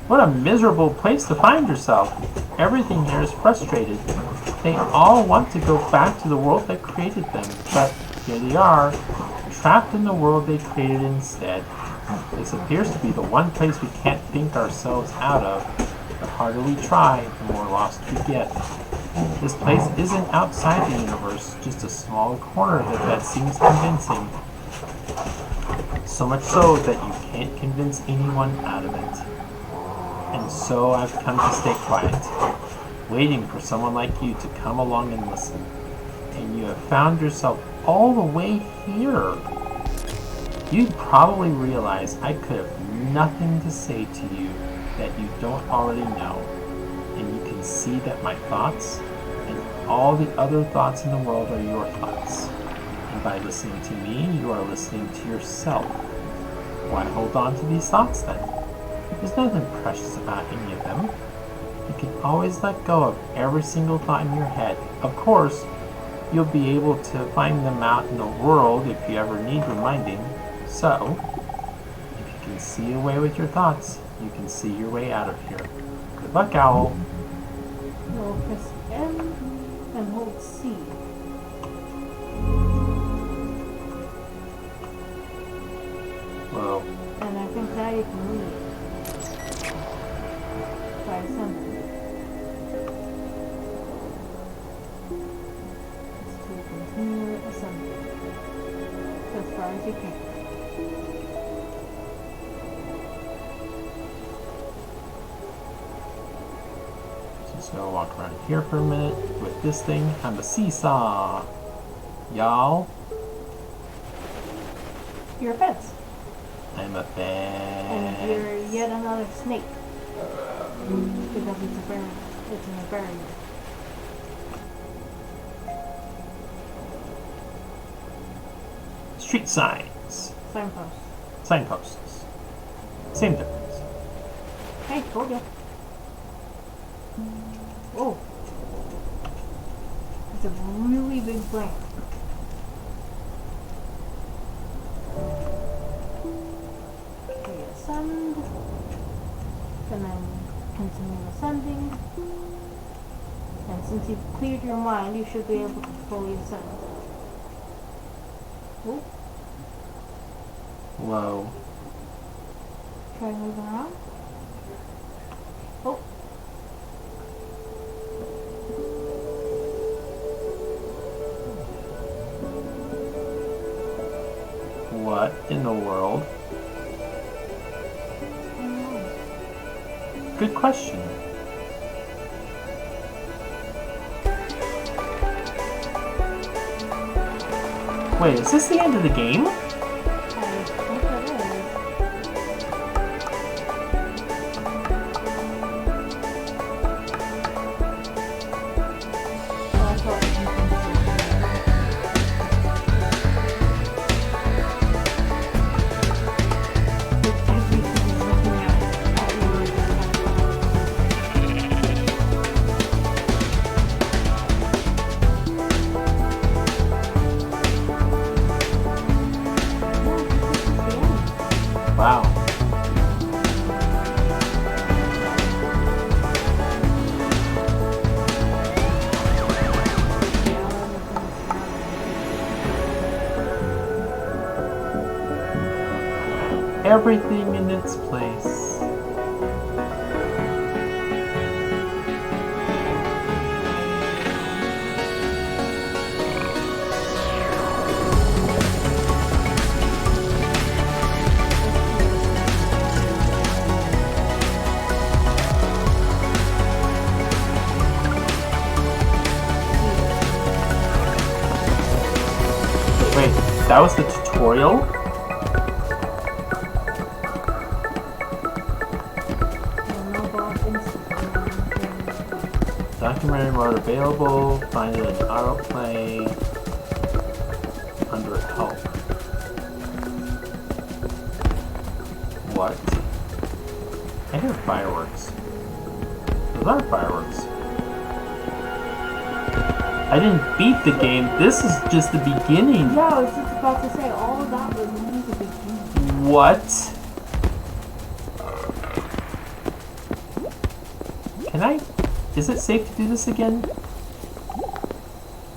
What a miserable place to find yourself. Everything here is frustrated. They all want to go back to the world that created them, but here they are, trapped in the world they created instead. This appears to be the one place we can't think ourselves out of. The harder we try, the more lost we get. This place isn't outside the universe, just a small corner of it that seems convincing. So much so that you can't convince anyone out of it. And so I've come to stay quiet, waiting for someone like you to come along and listen. And you have found yourself all the way here. You'd probably realize I could have nothing to say to you that you don't already know. And you can see that my thoughts and all the other thoughts in the world are your thoughts. And by listening to me, you are listening to yourself. Why hold on to these thoughts then? There's nothing precious about any of them. You can always let go of every single thought in your head. Of course, you'll be able to find them out in the world if you ever need reminding. So, if you can see a way with your thoughts, you can see your way out of here. Good luck, Owl. We'll press M and hold C. Whoa. And I think now you can leave. By ascending. Just to continue ascending. As far as you can. Just gonna walk around here for a minute with this thing on the seesaw. Y'all, You're a fence. I'm a And fan. you're yet another snake. Because it's a barrier. It's in a barrier. Street signs. Signpost. Signposts. Same difference. Hey, told you. Oh. It's a really big plant. Okay, ascend. And then continue ascending. And since you've cleared your mind, you should be able to fully ascend. Oh. Whoa. Try moving around. Oh. What in the world? Good question. Wait, is this the end of the game? I think it is. Oh, I thought it was everything is looking at Wow. Everything in its place. Wait, that was the tutorial? Documentary mode available. Find it in autoplay under help. What? I hear fireworks. Those are fireworks. I didn't beat the game. This is just the beginning. Yeah, I was just about to say, all of that was only the beginning. What? Can I? Is it safe to do this again?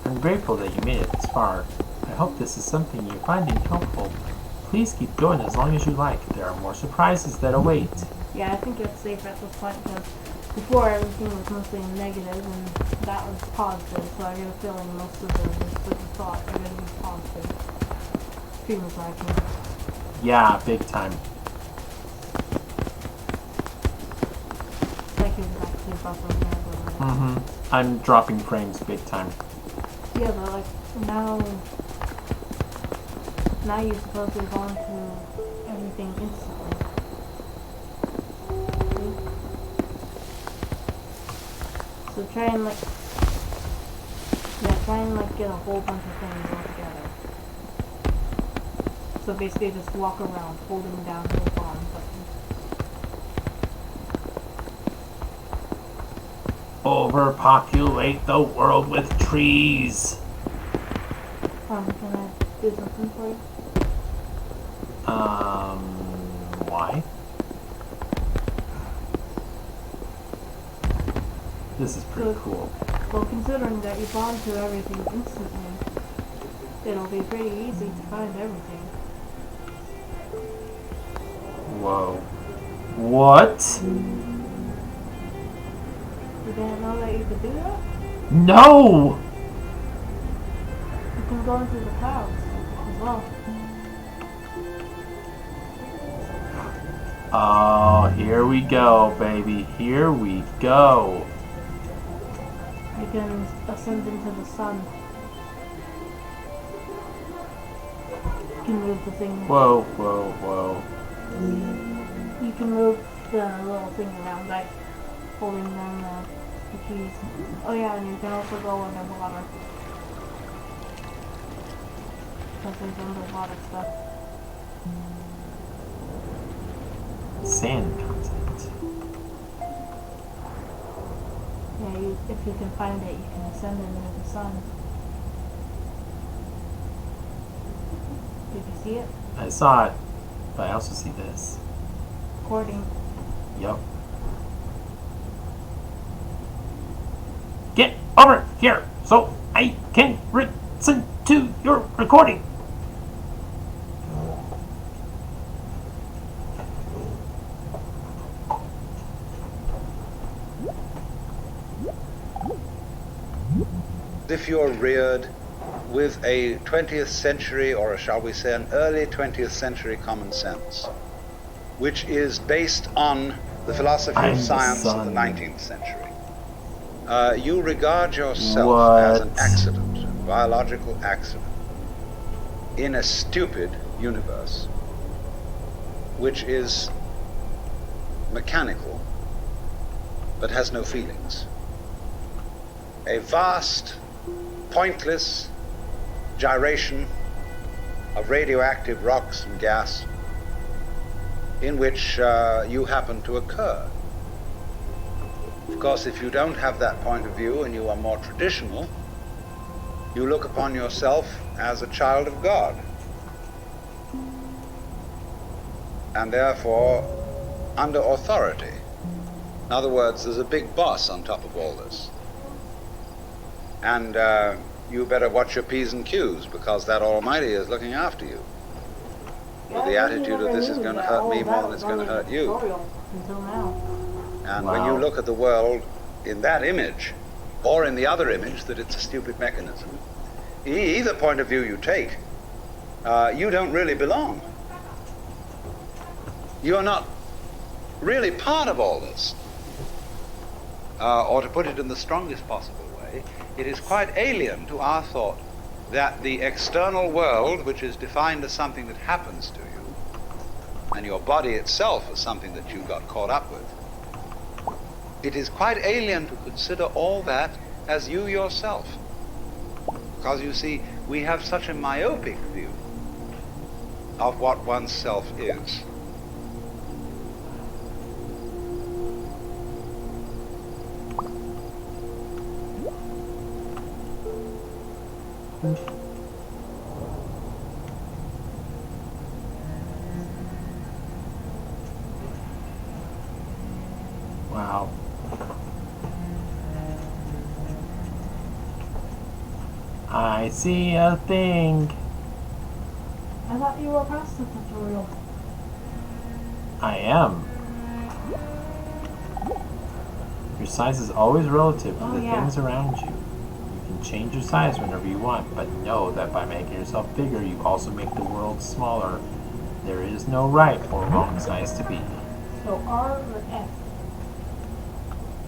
I'm grateful that you made it this far. I hope this is something you're finding helpful. Please keep going as long as you like. There are more surprises that await. Yeah, I think it's safe at this point because before everything was mostly negative and that was positive, so I get a feeling most of the thoughts are going to be positive. Feelings like me. Yeah, big time. Like it was actually buffering there. I'm dropping frames big time. Yeah, but like now you're supposed to have gone through everything instantly. See? So try and get a whole bunch of things all together. So basically just walk around holding down the bomb button. Overpopulate the world with trees. Can I do something for you? Why? This is pretty cool. Well, considering that you bond to everything instantly, it'll be pretty easy to find everything. Whoa. What? You didn't know that you could do that? No! You can go into the clouds as well. Oh, here we go, baby. Here we go. You can ascend into the sun. You can move the thing. Whoa, whoa, whoa. You can move the little thing around, like holding down the keys. Oh yeah, and you can also go underwater. Because there's underwater stuff. Sand content. Yeah, if you can find it, you can send it into the sun. Did you see it? I saw it, but I also see this. Recording. Yep. Get over here so I can listen to your recording. If you're reared with a 20th century, or shall we say an early 20th century common sense, which is based on the philosophy of science of the 19th century, you regard yourself as an accident, a biological accident, in a stupid universe, which is mechanical, but has no feelings. A vast, pointless gyration of radioactive rocks and gas in which you happen to occur. Of course, if you don't have that point of view and you are more traditional, you look upon yourself as a child of God, and therefore under authority. In other words, there's a big boss on top of all this. And you better watch your P's and Q's, because that Almighty is looking after you. With the attitude of this is going to hurt me more than it's going to hurt you. Until now. And when you look at the world in that image, or in the other image that it's a stupid mechanism, either point of view you take, you don't really belong. You are not really part of all this. Or to put it in the strongest possible way, it is quite alien to our thought that the external world, which is defined as something that happens to you, and your body itself as something that you got caught up with, it is quite alien to consider all that as you yourself. Because you see, we have such a myopic view of what oneself is. Wow. I see a thing. I thought you were past the tutorial. I am. Your size is always relative to the things around you. You can change your size whenever you want, but know that by making yourself bigger, you also make the world smaller. There is no right or wrong size to be. So R or F,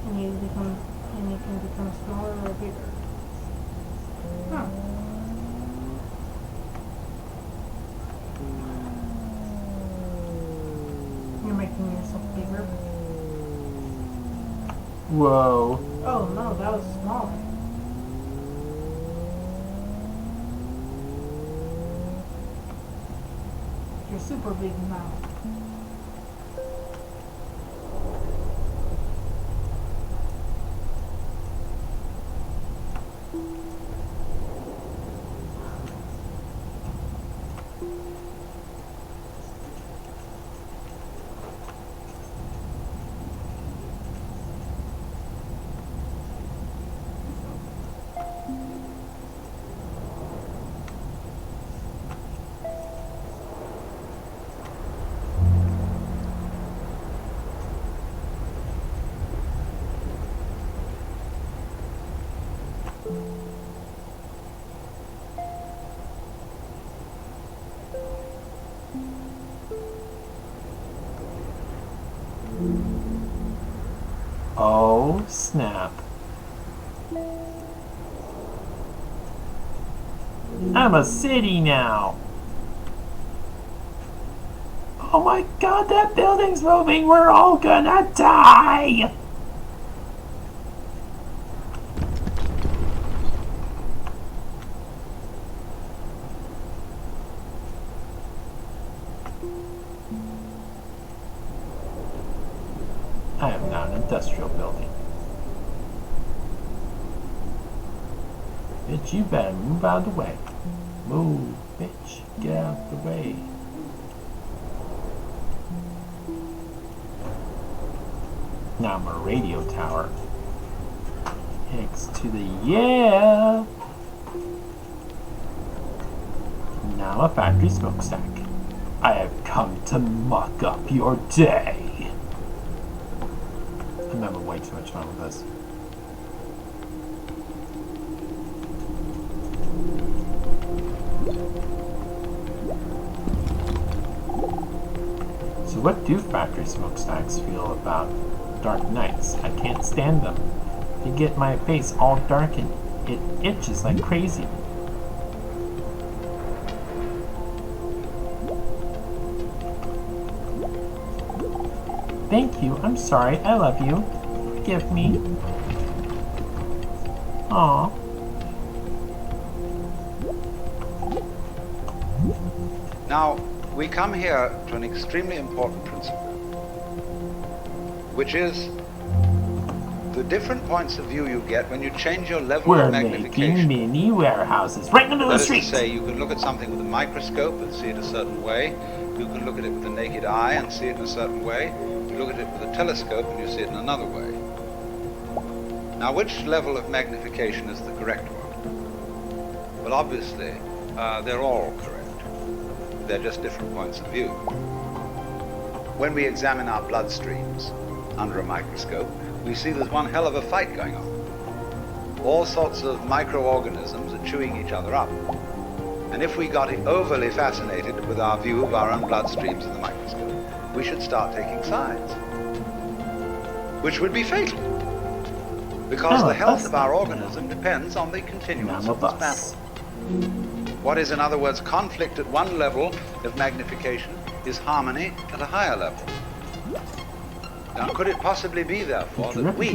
and you can become smaller or bigger. Huh. You're making yourself bigger. Whoa. Oh no, that was smaller. You're super big now. Oh, snap. I'm a city now. Oh my god, that building's moving. We're all gonna die. I am now an industrial building. Bitch, you better move out of the way. Move, bitch. Get out the way. Now I'm a radio tower. X to the yeah! Now a factory smokestack. I have come to muck up your day. I'm having way too much fun with this. So what do factory smokestacks feel about dark nights? I can't stand them. They get my face all darkened. It itches like crazy. Thank you. I'm sorry. I love you. Forgive me. Aww. Now, we come here to an extremely important principle, which is the different points of view you get when you change your level We're of making magnification. mini warehouses right into the That is street. to say, you can look at something with a microscope and see it a certain way. You can look at it with the naked eye and see it in a certain way. You look at it with a telescope and you see it in another way. Now, which level of magnification is the correct one? Well, obviously, they're all correct. They're just different points of view. When we examine our bloodstreams under a microscope, we see there's one hell of a fight going on. All sorts of microorganisms are chewing each other up. And if we got overly fascinated with our view of our own bloodstreams in the microscope, we should start taking sides, which would be fatal, because the health of our organism depends on the continuance of this battle. What is, in other words, conflict at one level of magnification is harmony at a higher level. Now, could it possibly be, therefore, that we,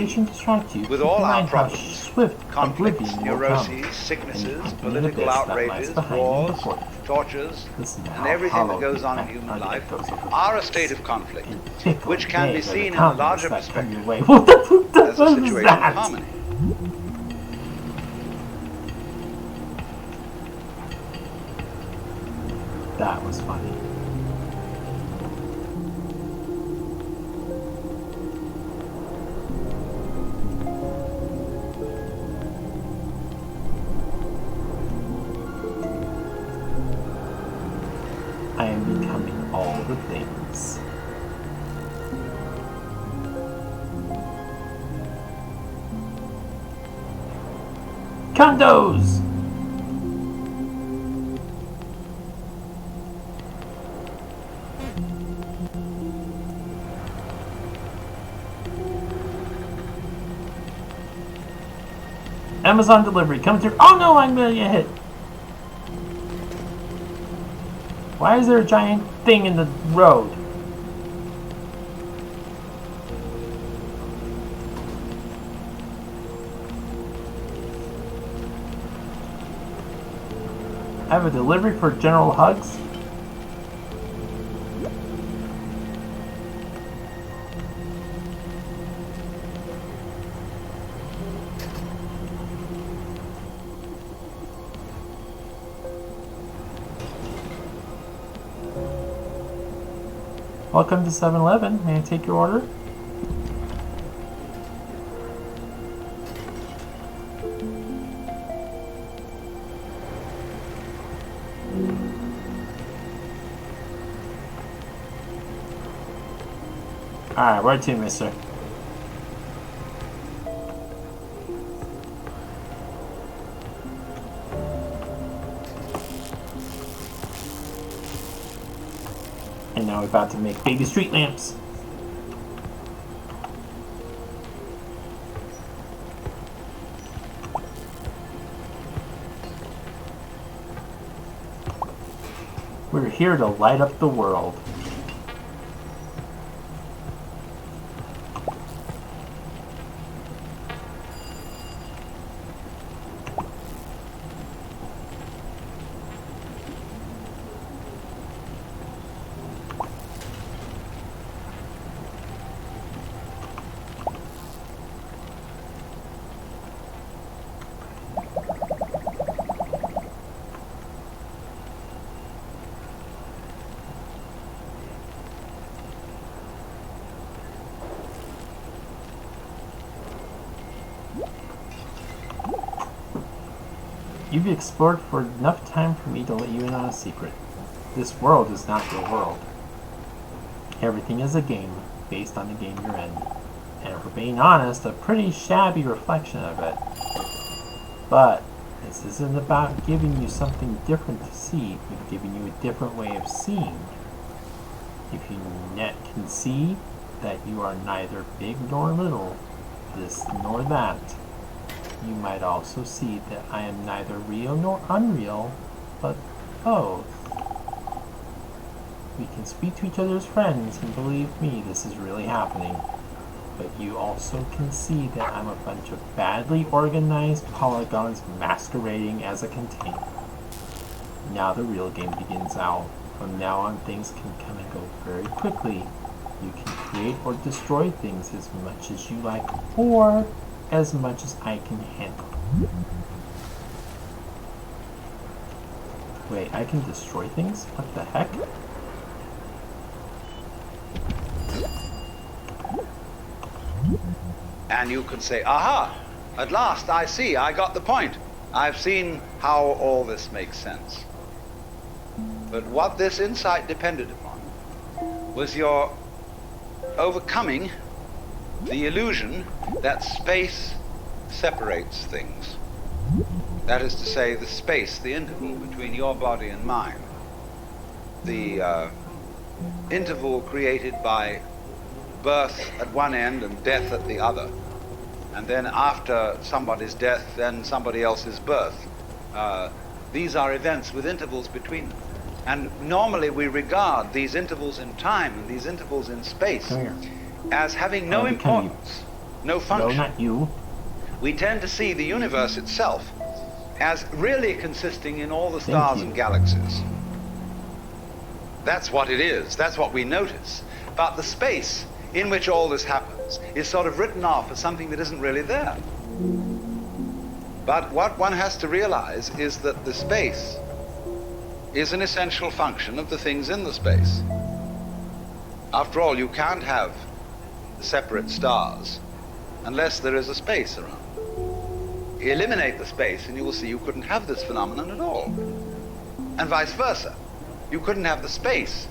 with all our problems, conflicts, neuroses, sicknesses, political outrages, wars, tortures, and everything that goes on in human life, are a state of conflict, which can be seen in a larger perspective as a situation of harmony? That was funny. I am becoming all the things. Condos! Amazon delivery, come through. Oh no, I'm gonna get hit. Why is there a giant thing in the road? I have a delivery for General Hugs. Welcome to 7-Eleven. May I take your order? Alright, where to, mister? And now we're about to make baby street lamps. We're here to light up the world. You've explored for enough time for me to let you in on a secret. This world is not your world. Everything is a game, based on the game you're in. And if we're being honest, a pretty shabby reflection of it. But this isn't about giving you something different to see, but giving you a different way of seeing. If you can see that you are neither big nor little, this nor that, you might also see that I am neither real nor unreal, but both. We can speak to each other as friends, and believe me, this is really happening. But you also can see that I'm a bunch of badly organized polygons masquerading as a container. Now the real game begins out. From now on, things can come and go very quickly. You can create or destroy things as much as you like, or as much as I can handle. Wait, I can destroy things? What the heck? And you could say, aha, at last I see, I got the point. I've seen how all this makes sense. But what this insight depended upon was your overcoming the illusion that space separates things. That is to say, the space, the interval between your body and mine. The interval created by birth at one end and death at the other. And then after somebody's death, then somebody else's birth. These are events with intervals between them. And normally we regard these intervals in time and these intervals in space as having no importance, no function. No, not you. We tend to see the universe itself as really consisting in all the stars and galaxies. That's what it is. That's what we notice. But the space in which all this happens is sort of written off as something that isn't really there. But what one has to realize is that the space is an essential function of the things in the space. After all, you can't have separate stars unless there is a space around. Eliminate the space and you will see you couldn't have this phenomenon at all. And vice versa. You couldn't have the space.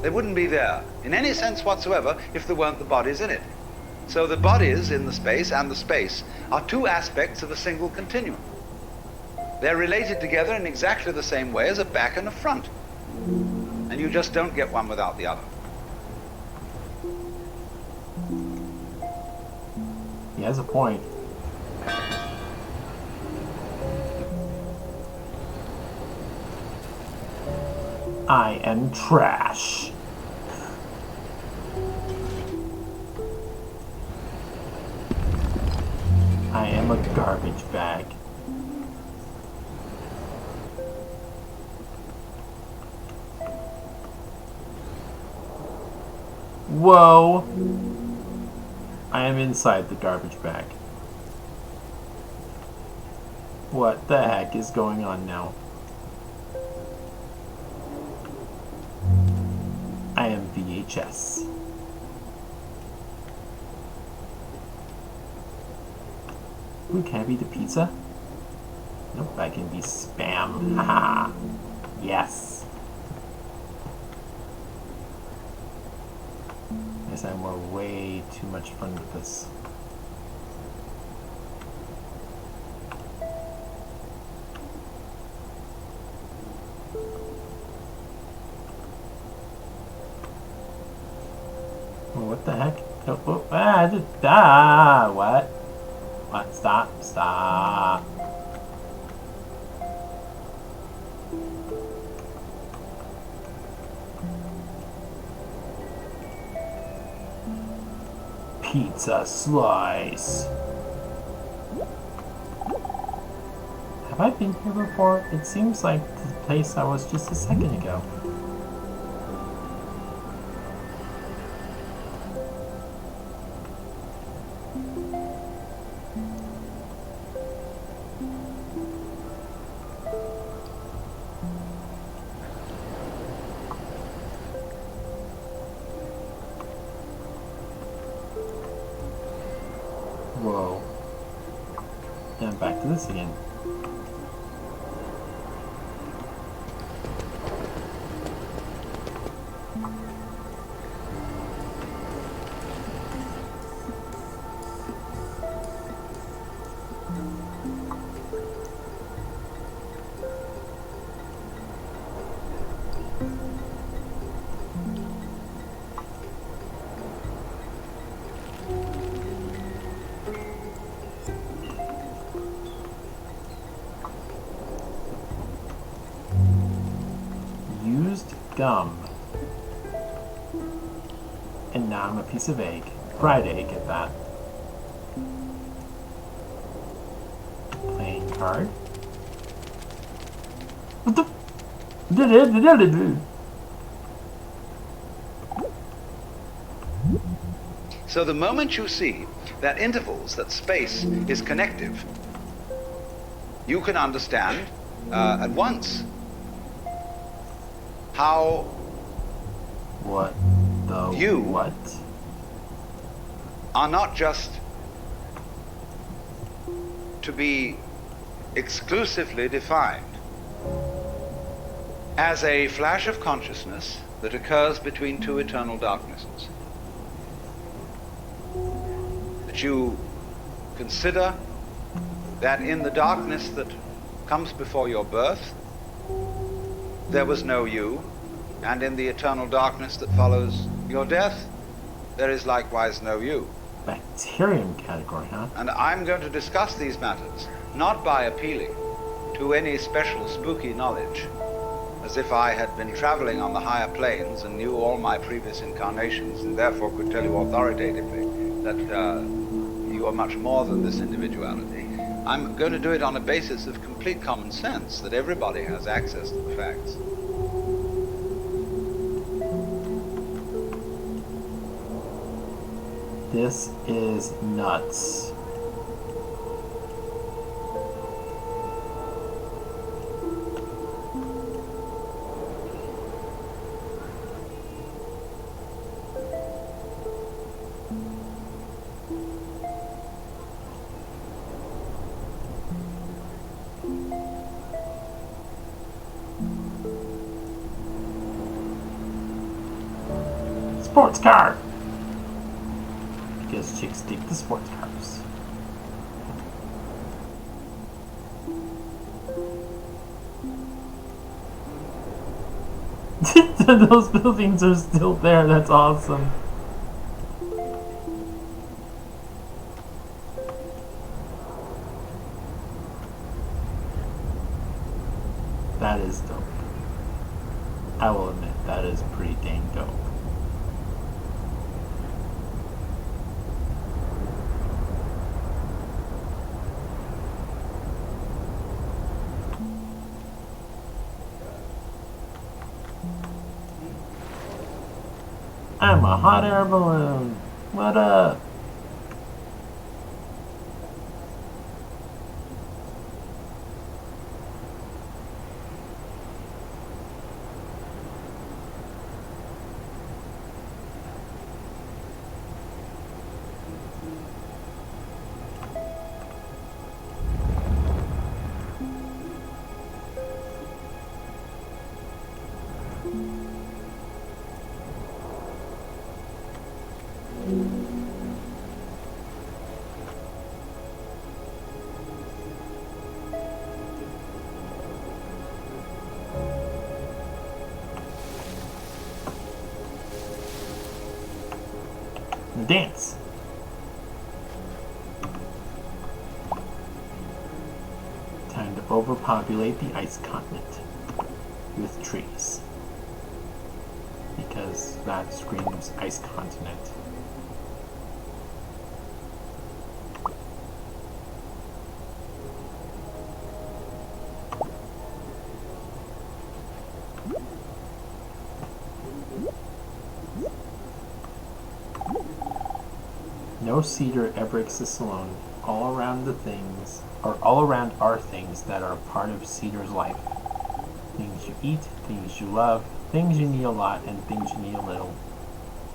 They wouldn't be there in any sense whatsoever if there weren't the bodies in it. So the bodies in the space and the space are two aspects of a single continuum. They're related together in exactly the same way as a back and a front. And you just don't get one without the other. He has a point. I am trash. I am a garbage bag. Whoa! I am inside the garbage bag. What the heck is going on now? I am VHS. Ooh, can I be the pizza? Nope, I can be Spam. Haha. Yes. Guess I'm more way too much fun with this. Oh, what the heck? Oh, oh, what? What? Stop, stop. Pizza slice. Have I been here before? It seems like the place I was just a second ago. Whoa. And back to this again. dumb. And now I'm a piece of egg. Fried egg at that. Playing card. What the? So the moment you see that intervals, that space is connective, you can understand at once how what the you what? Are not just to be exclusively defined as a flash of consciousness that occurs between two eternal darknesses. That you consider that in the darkness that comes before your birth, there was no you, and in the eternal darkness that follows your death, there is likewise no you. Bacterium category, huh? And I'm going to discuss these matters, not by appealing to any special spooky knowledge, as if I had been traveling on the higher planes and knew all my previous incarnations and therefore could tell you authoritatively that you are much more than this individuality. I'm going to do it on a basis of complete common sense, that everybody has access to the facts. This is nuts. Sports car! Because chicks dig the sports cars. Those buildings are still there, that's awesome. That is dope. I will admit, that is pretty dang dope. I'm a hot air balloon. What up? Dance. Time to overpopulate the ice continent with trees, because that screams ice continent. No cedar ever exists alone. All around are things that are part of cedar's life. Things you eat, things you love, things you need a lot, and things you need a little.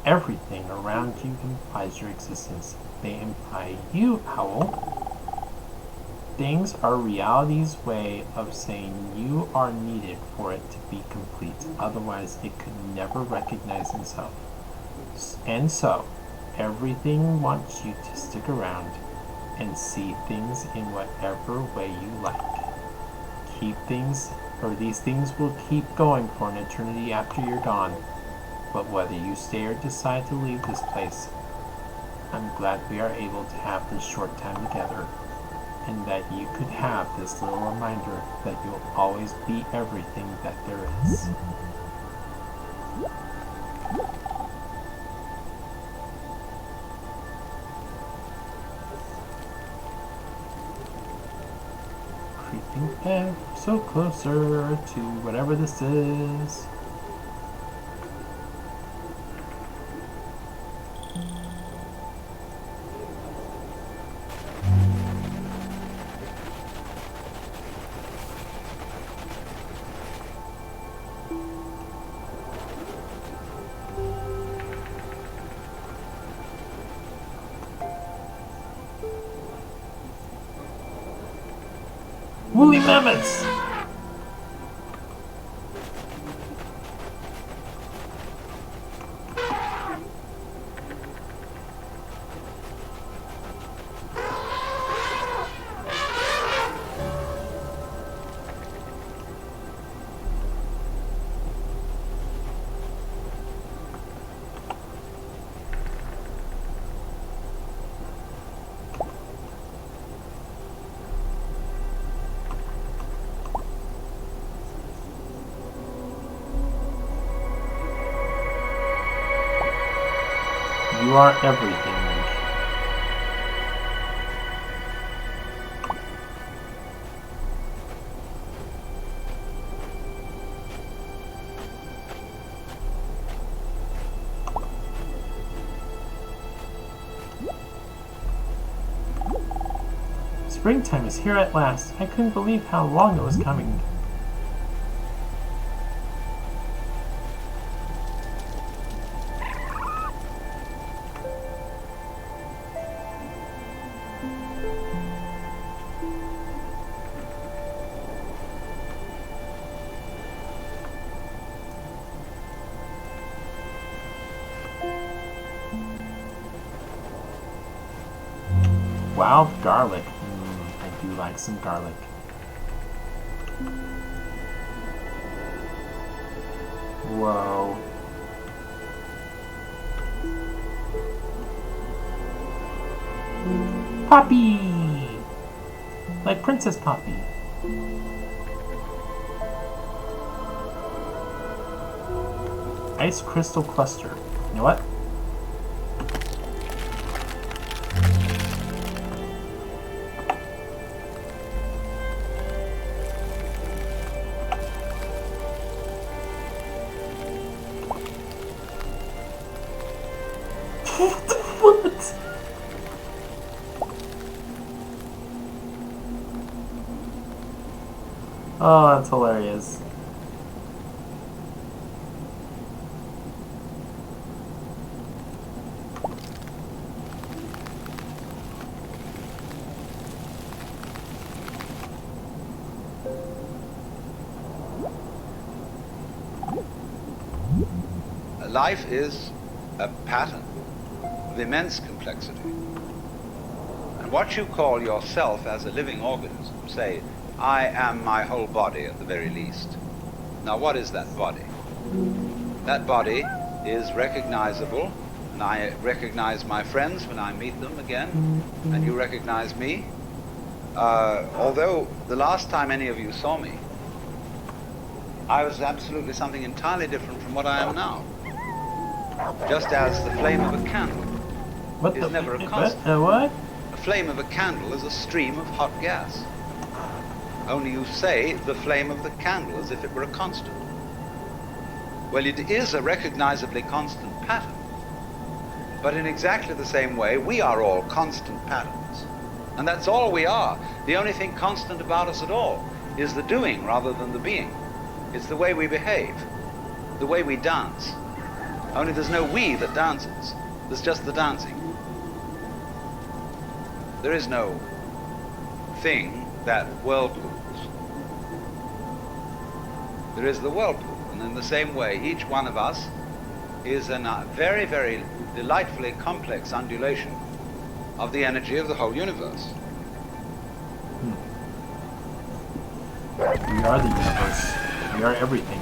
Everything around you implies your existence. They imply you, Owl. Things are reality's way of saying you are needed for it to be complete. Otherwise, it could never recognize itself. And so, everything wants you to stick around and see things in whatever way you like. These things will keep going for an eternity after you're gone. But whether you stay or decide to leave this place, I'm glad we are able to have this short time together, and that you could have this little reminder that you'll always be everything that there is. Getting so closer to whatever this is. Woolly mammoths! You are everything, Link. Springtime is here at last. I couldn't believe how long it was coming. Wild garlic. I do like some garlic. Whoa. Poppy! Like Princess Poppy. Ice crystal cluster. You know what? What? Oh, that's hilarious. Life is a pattern of immense complexity. And what you call yourself as a living organism, say, I am my whole body at the very least. Now what is that body? That body is recognizable, and I recognize my friends when I meet them again, and you recognize me. Although the last time any of you saw me, I was absolutely something entirely different from what I am now. Just as the flame of a candle is never a constant. What? The flame of a candle is a stream of hot gas. Only you say the flame of the candle as if it were a constant. Well, it is a recognizably constant pattern. But in exactly the same way, we are all constant patterns. And that's all we are. The only thing constant about us at all is the doing rather than the being. It's the way we behave, the way we dance. Only there's no we that dances. There's just the dancing. There is no thing that whirlpools. There is the whirlpool. And in the same way, each one of us is a very, very delightfully complex undulation of the energy of the whole universe. We are the universe. We are everything.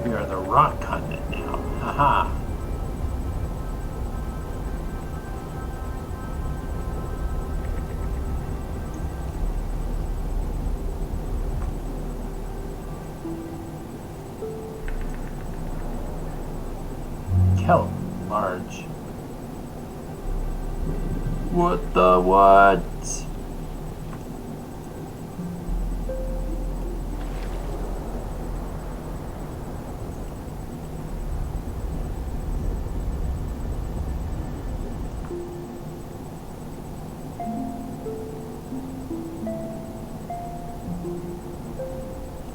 We are the rock continent now. Haha. kelp, large. What the what?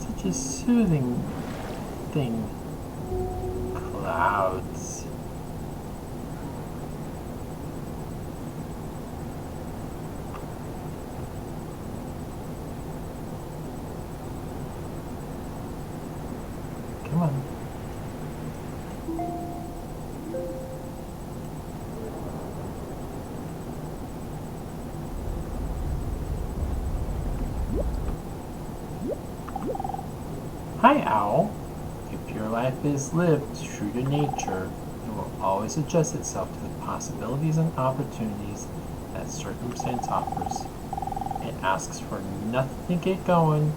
Such a soothing thing. Clouds. Come on. Hi, Owl. If your life is lived true to nature, it will always adjust itself to the possibilities and opportunities that circumstance offers. It asks for nothing to get going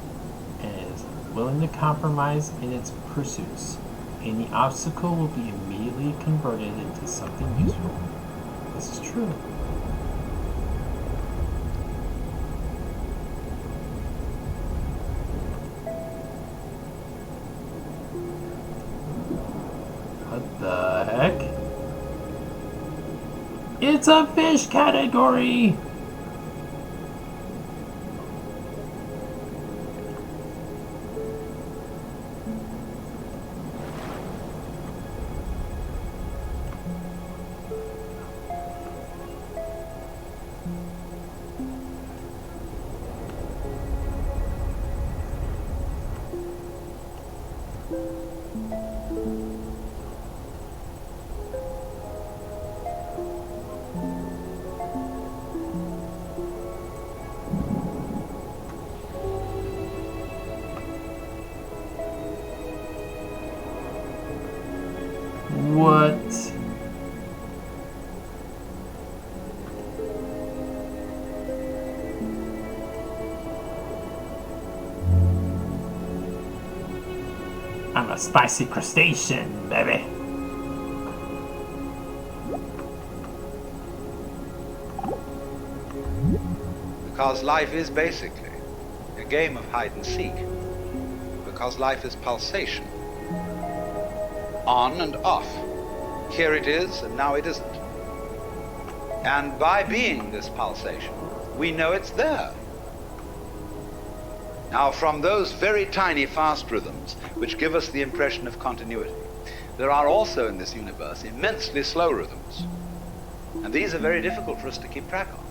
and is willing to compromise in its pursuits. Any obstacle will be immediately converted into something useful. This is true. What the heck? It's a fish category! What? I'm a spicy crustacean, baby. Because life is basically a game of hide and seek. Because life is pulsation. On and off. Here it is, and now it isn't. And by being this pulsation, we know it's there. Now, from those very tiny fast rhythms, which give us the impression of continuity, there are also in this universe immensely slow rhythms. And these are very difficult for us to keep track of.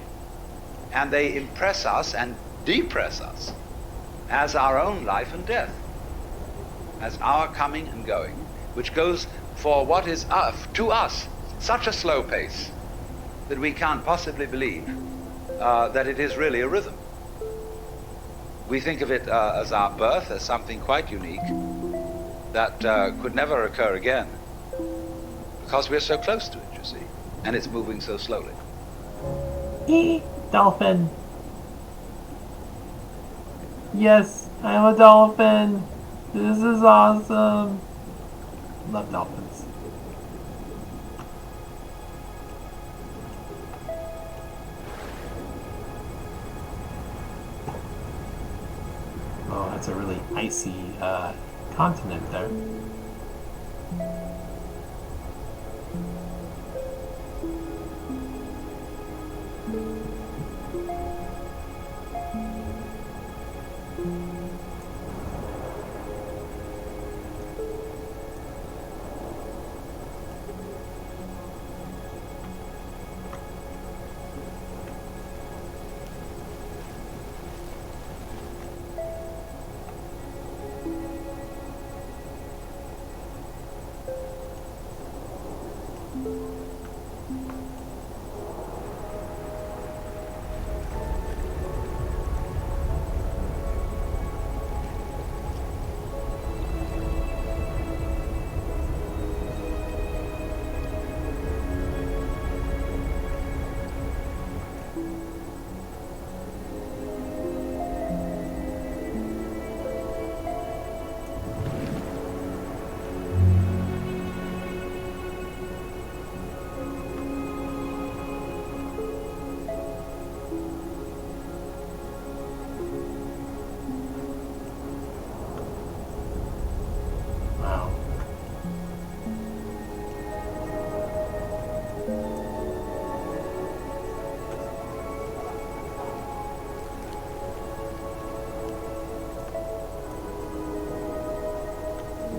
And they impress us and depress us as our own life and death, as our coming and going, which goes for what is to us such a slow pace that we can't possibly believe that it is really a rhythm. We think of it as our birth, as something quite unique that could never occur again, because we're so close to it, you see, and it's moving so slowly. Dolphin. Yes, I'm a dolphin. This is awesome. Love dolphins. Oh, that's a really icy continent there.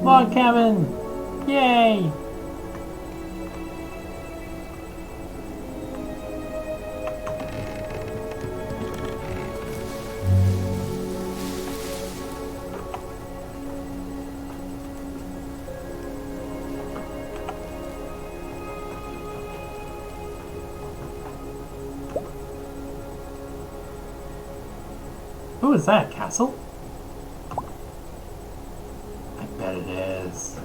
Log cabin! Yay! Who is that, Castle? I bet it is.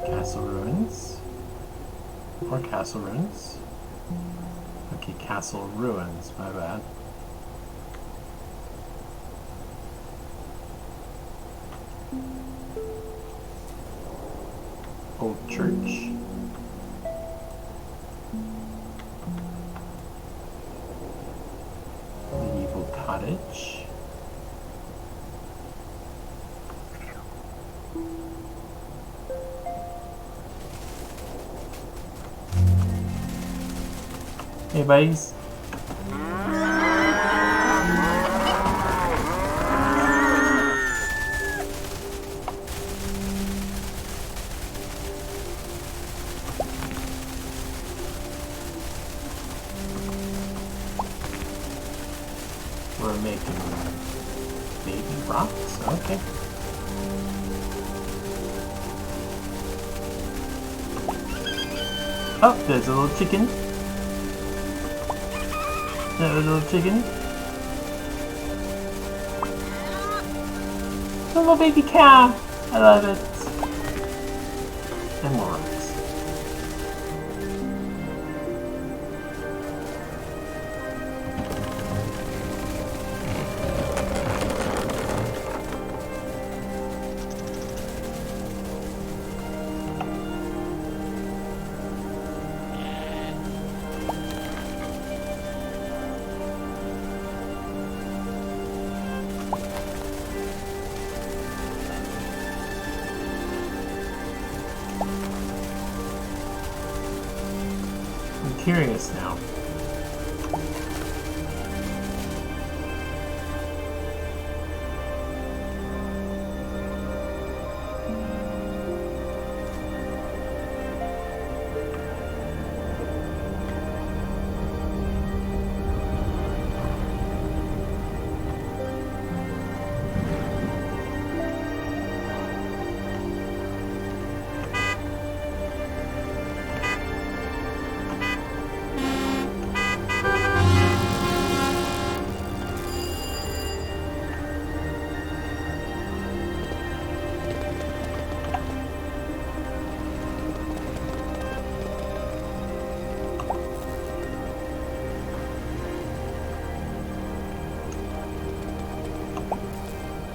Castle ruins? Or castle ruins? Okay, castle ruins, my bad. Old church. Medieval cottage. Hey buddies. We're making baby rocks, okay. Oh, there's a little chicken. There's a little chicken. A little baby cow. I love it. And more rocks. I'm curious now.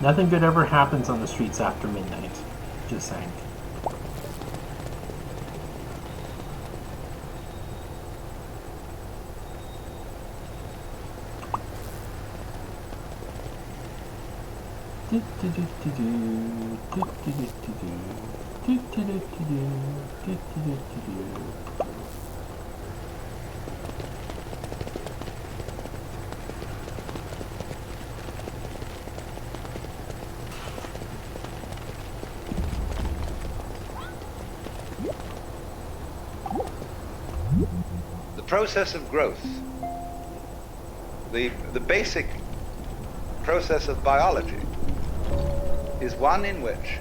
Nothing good ever happens on the streets after midnight. Just saying. The process of growth, the basic process of biology, is one in which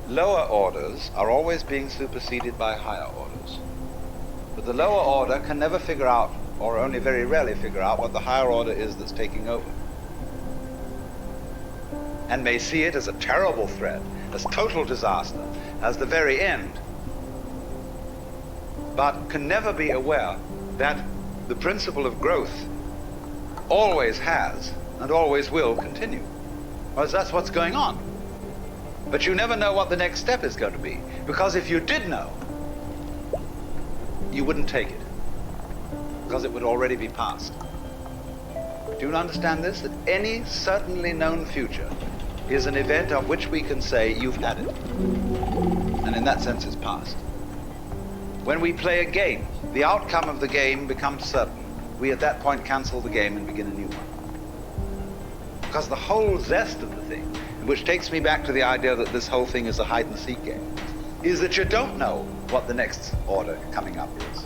lower orders are always being superseded by higher orders. But the lower order can never figure out, or only very rarely figure out, what the higher order is that's taking over. And may see it as a terrible threat, as total disaster, as the very end, but can never be aware that the principle of growth always has and always will continue. Because that's what's going on. But you never know what the next step is going to be. Because if you did know, you wouldn't take it. Because it would already be past. Do you understand this? That any certainly known future is an event of which we can say, you've had it. And in that sense, it's past. When we play a game, the outcome of the game becomes certain. We at that point cancel the game and begin a new one. Because the whole zest of the thing, which takes me back to the idea that this whole thing is a hide-and-seek game, is that you don't know what the next order coming up is.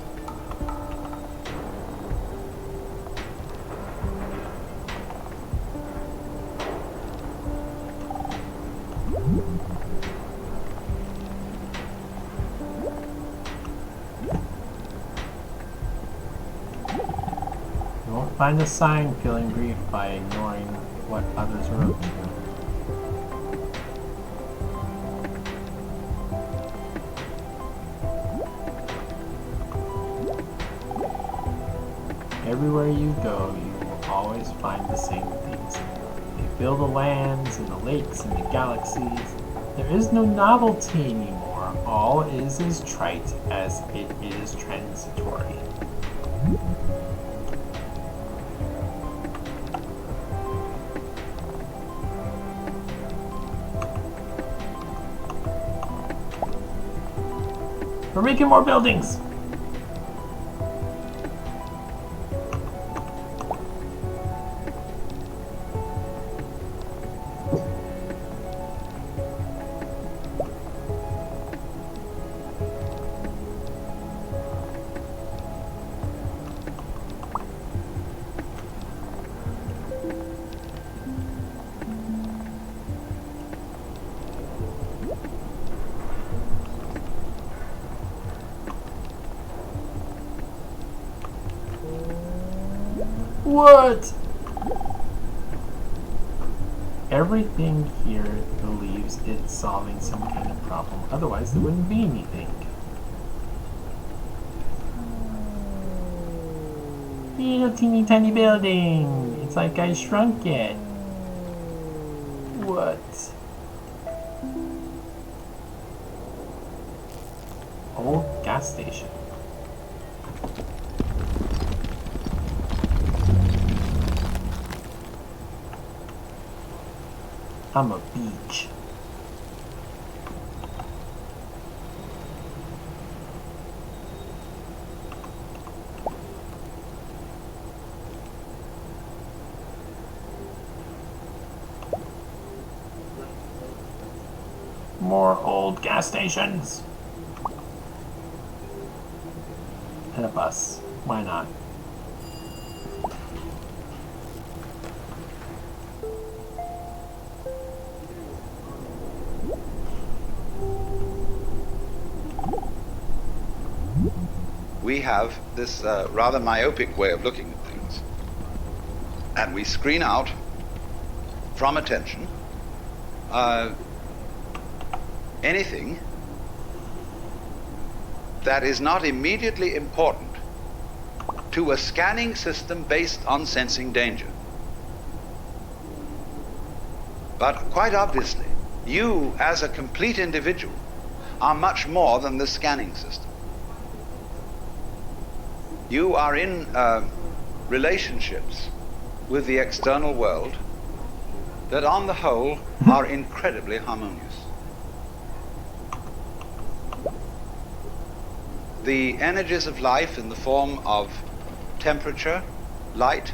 You won't find a sign feeling grief by ignoring what others are up to. Everywhere you go, you will always find the same things. You feel the lands and the lakes and the galaxies. There is no novelty anymore. All is as trite as it is transitory. We're making more buildings! What? Everything here believes it's solving some kind of problem, otherwise there wouldn't be anything. Little teeny tiny building! It's like I shrunk it. What? Old gas station. I'm a beach. More old gas stations. And a bus. Why not? We have this rather myopic way of looking at things. And we screen out from attention anything that is not immediately important to a scanning system based on sensing danger. But quite obviously, you as a complete individual are much more than the scanning system. You are in relationships with the external world that on the whole are incredibly harmonious. The energies of life in the form of temperature, light,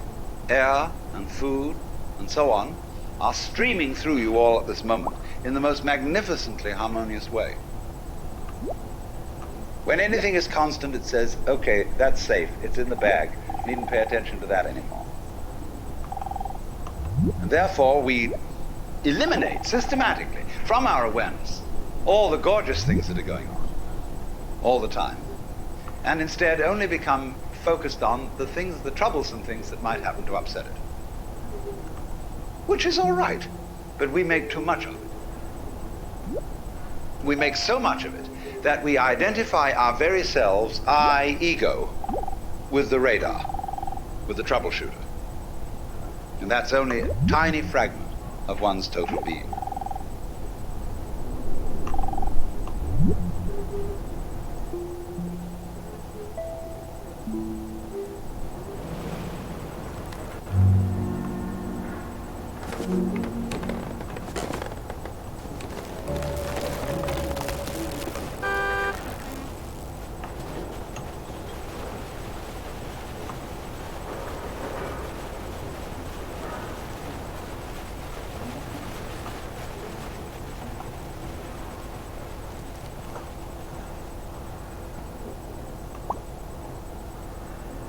air, and food, and so on, are streaming through you all at this moment in the most magnificently harmonious way. When anything is constant, it says, okay, that's safe, it's in the bag, needn't pay attention to that anymore. And therefore, we eliminate systematically from our awareness all the gorgeous things that are going on all the time, and instead only become focused on the things, the troublesome things that might happen to upset it. Which is all right, but we make too much of it. We make so much of it that we identify our very selves, I, ego, with the radar, with the troubleshooter. And that's only a tiny fragment of one's total being.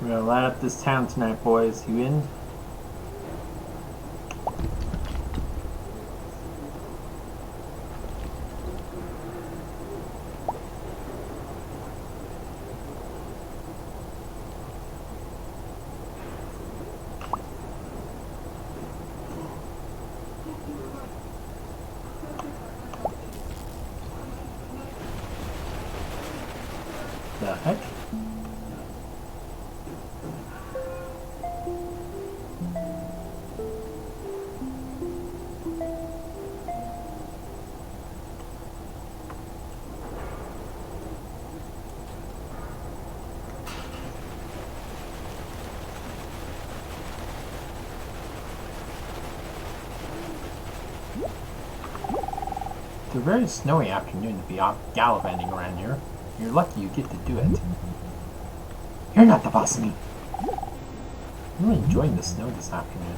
We're gonna light up this town tonight, boys. You in? The heck? It's a very snowy afternoon to be off gallivanting around here. You're lucky you get to do it. You're not the boss of me. I'm really enjoying the snow this afternoon.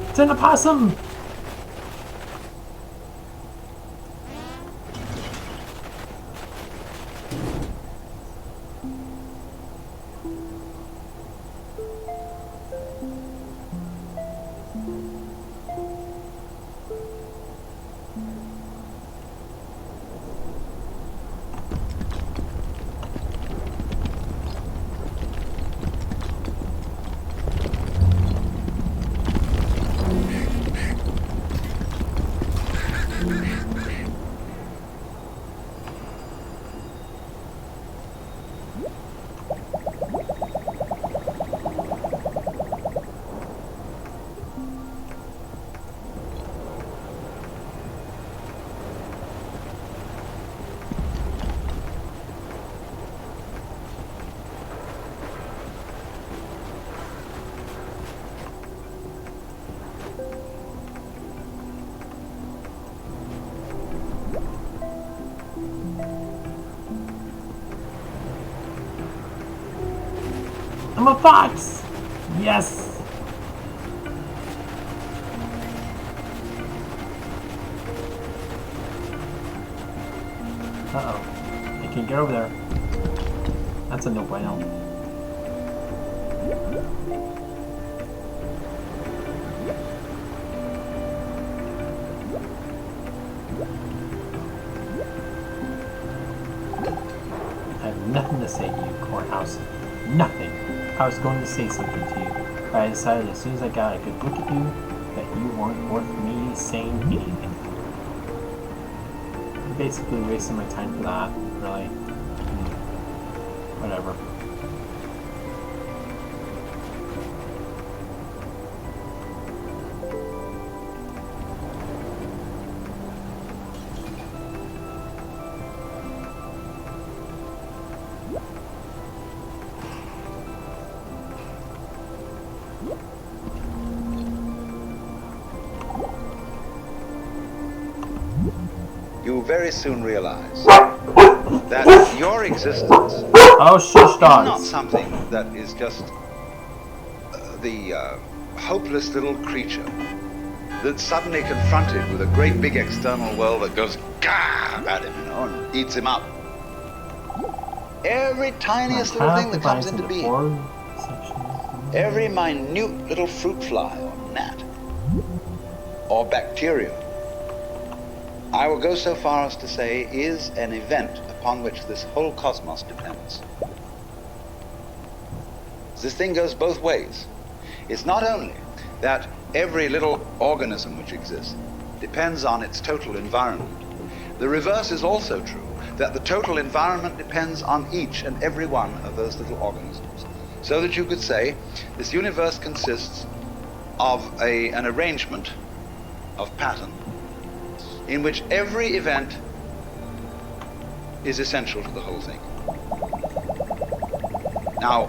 It's an opossum! I'm a fox! Yes! Uh-oh. I can get over there. That's a no bueno. I have nothing to say to you, Courthouse. Nothing. I was going to say something to you, but I decided as soon as I got a good look at you, that you weren't worth me saying anything. I'm basically wasting my time for that, really. Whatever. You very soon realize that your existence Oh, shush, is not dogs. something that is just the hopeless little creature that's suddenly confronted with a great big external world that goes gah at him, and eats him up. Every tiniest little thing that comes into being, every minute little fruit fly or gnat or bacteria, I will go so far as to say is an event upon which this whole cosmos depends. This thing goes both ways. It's not only that every little organism which exists depends on its total environment. The reverse is also true, that the total environment depends on each and every one of those little organisms. So that you could say this universe consists of an arrangement of pattern in which every event is essential to the whole thing. Now,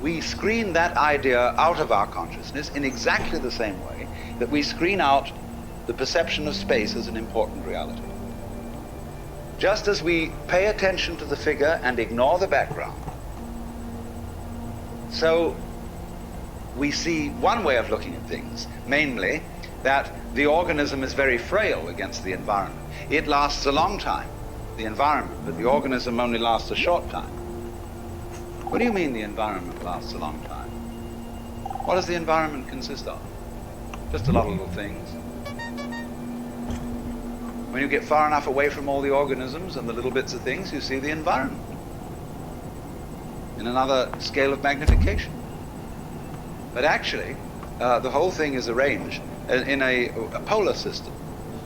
we screen that idea out of our consciousness in exactly the same way that we screen out the perception of space as an important reality. Just as we pay attention to the figure and ignore the background, so we see one way of looking at things, mainly that the organism is very frail against the environment. It lasts a long time, the environment, but the organism only lasts a short time. What do you mean the environment lasts a long time? What does the environment consist of? Just a lot of little things. When you get far enough away from all the organisms and the little bits of things, you see the environment in another scale of magnification. But actually, the whole thing is arranged in a polar system,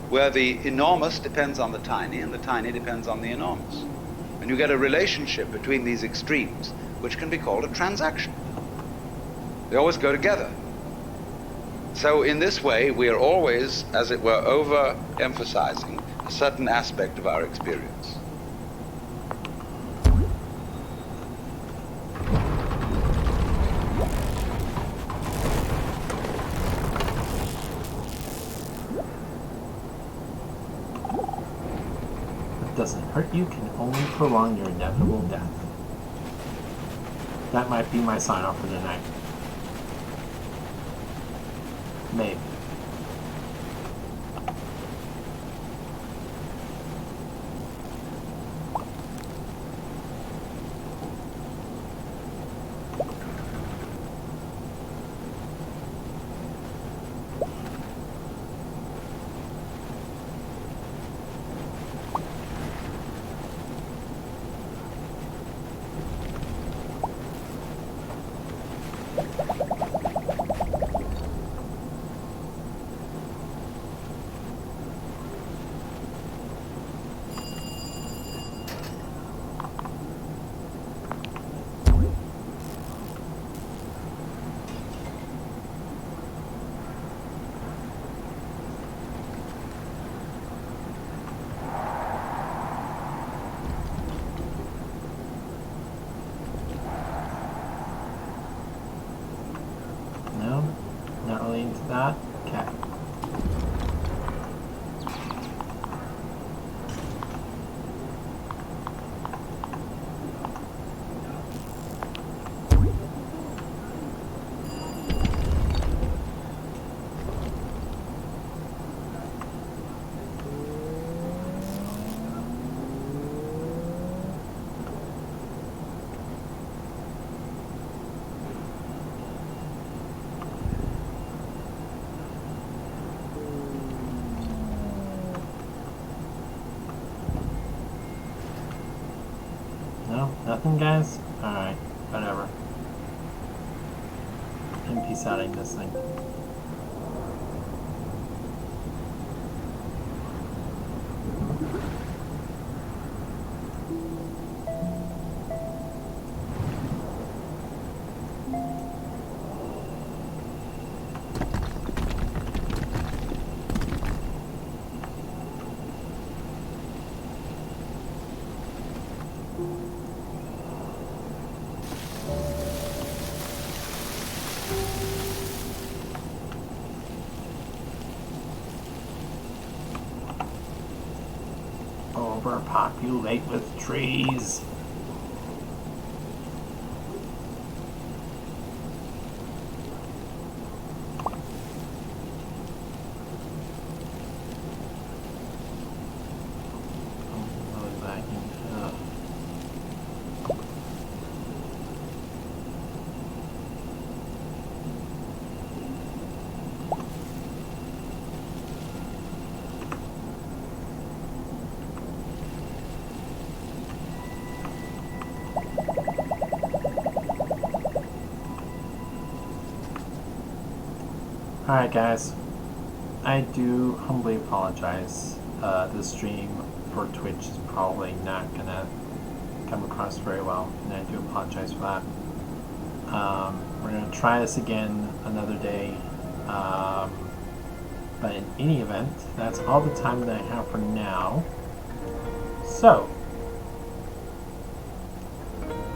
where the enormous depends on the tiny, and the tiny depends on the enormous. And you get a relationship between these extremes, which can be called a transaction. They always go together. So in this way, we are always, as it were, overemphasizing a certain aspect of our experience. What doesn't hurt you can only prolong your inevitable death. That might be my sign-off for the night. Maybe. Not really into that? Okay. No? Nothing, guys? Alright, whatever. And peace out this thing. Overpopulate with trees. Alright guys, I do humbly apologize. The stream for Twitch is probably not gonna come across very well, and I do apologize for that. We're gonna try this again another day, but in any event, that's all the time that I have for now. So,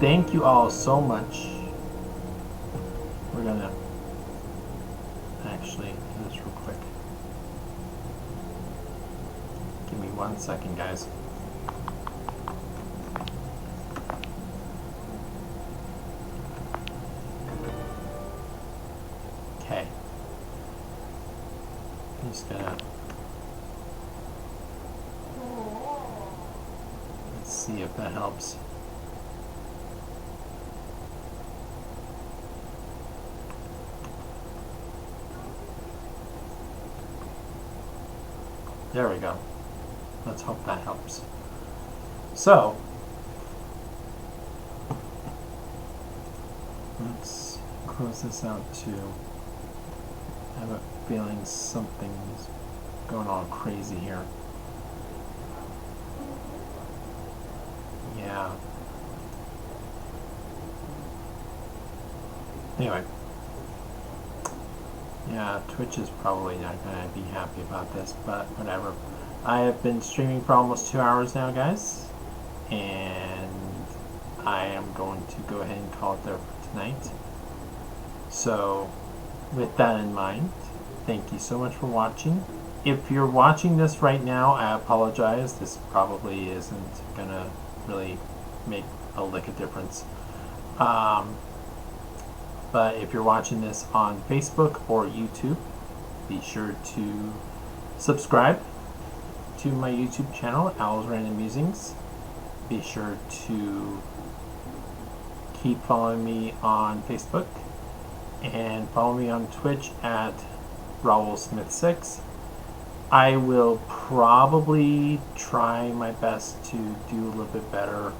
thank you all so much. We're gonna actually do this real quick. Give me 1 second, guys. Just gotta. Let's see if that helps. There we go. Let's hope that helps. So, let's close this out too. I have a feeling something's going on crazy here. Yeah. Anyway. Yeah, Twitch is probably not going to be happy about this, but whatever. I have been streaming for almost 2 hours now, guys. And I am going to go ahead and call it there for tonight. So, with that in mind, thank you so much for watching. If you're watching this right now, I apologize. This probably isn't going to really make a lick of difference. But if you're watching this on Facebook or YouTube, be sure to subscribe to my YouTube channel, Owl's Random Musings. Be sure to keep following me on Facebook and follow me on Twitch at RaoulSmith6. I will probably try my best to do a little bit better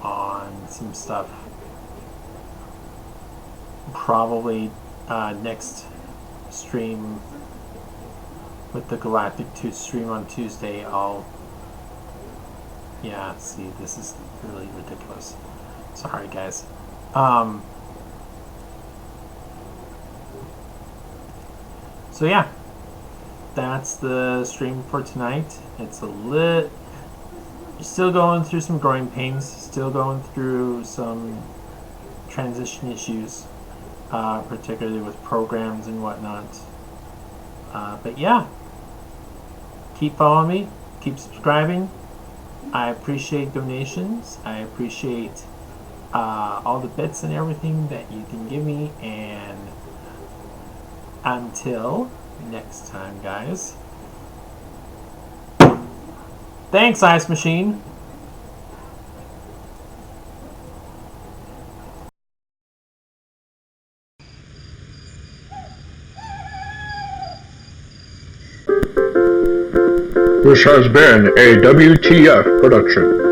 on some stuff. Probably next stream with the Galactic stream on Tuesday, yeah, see, this is really ridiculous. Sorry, guys. So yeah, that's the stream for tonight. It's still going through some growing pains, still going through some transition issues. Particularly with programs and whatnot. But yeah, keep following me, keep subscribing. I appreciate donations. I appreciate all the bits and everything that you can give me. And until next time, guys. Thanks, Ice Machine. This has been a WTF production.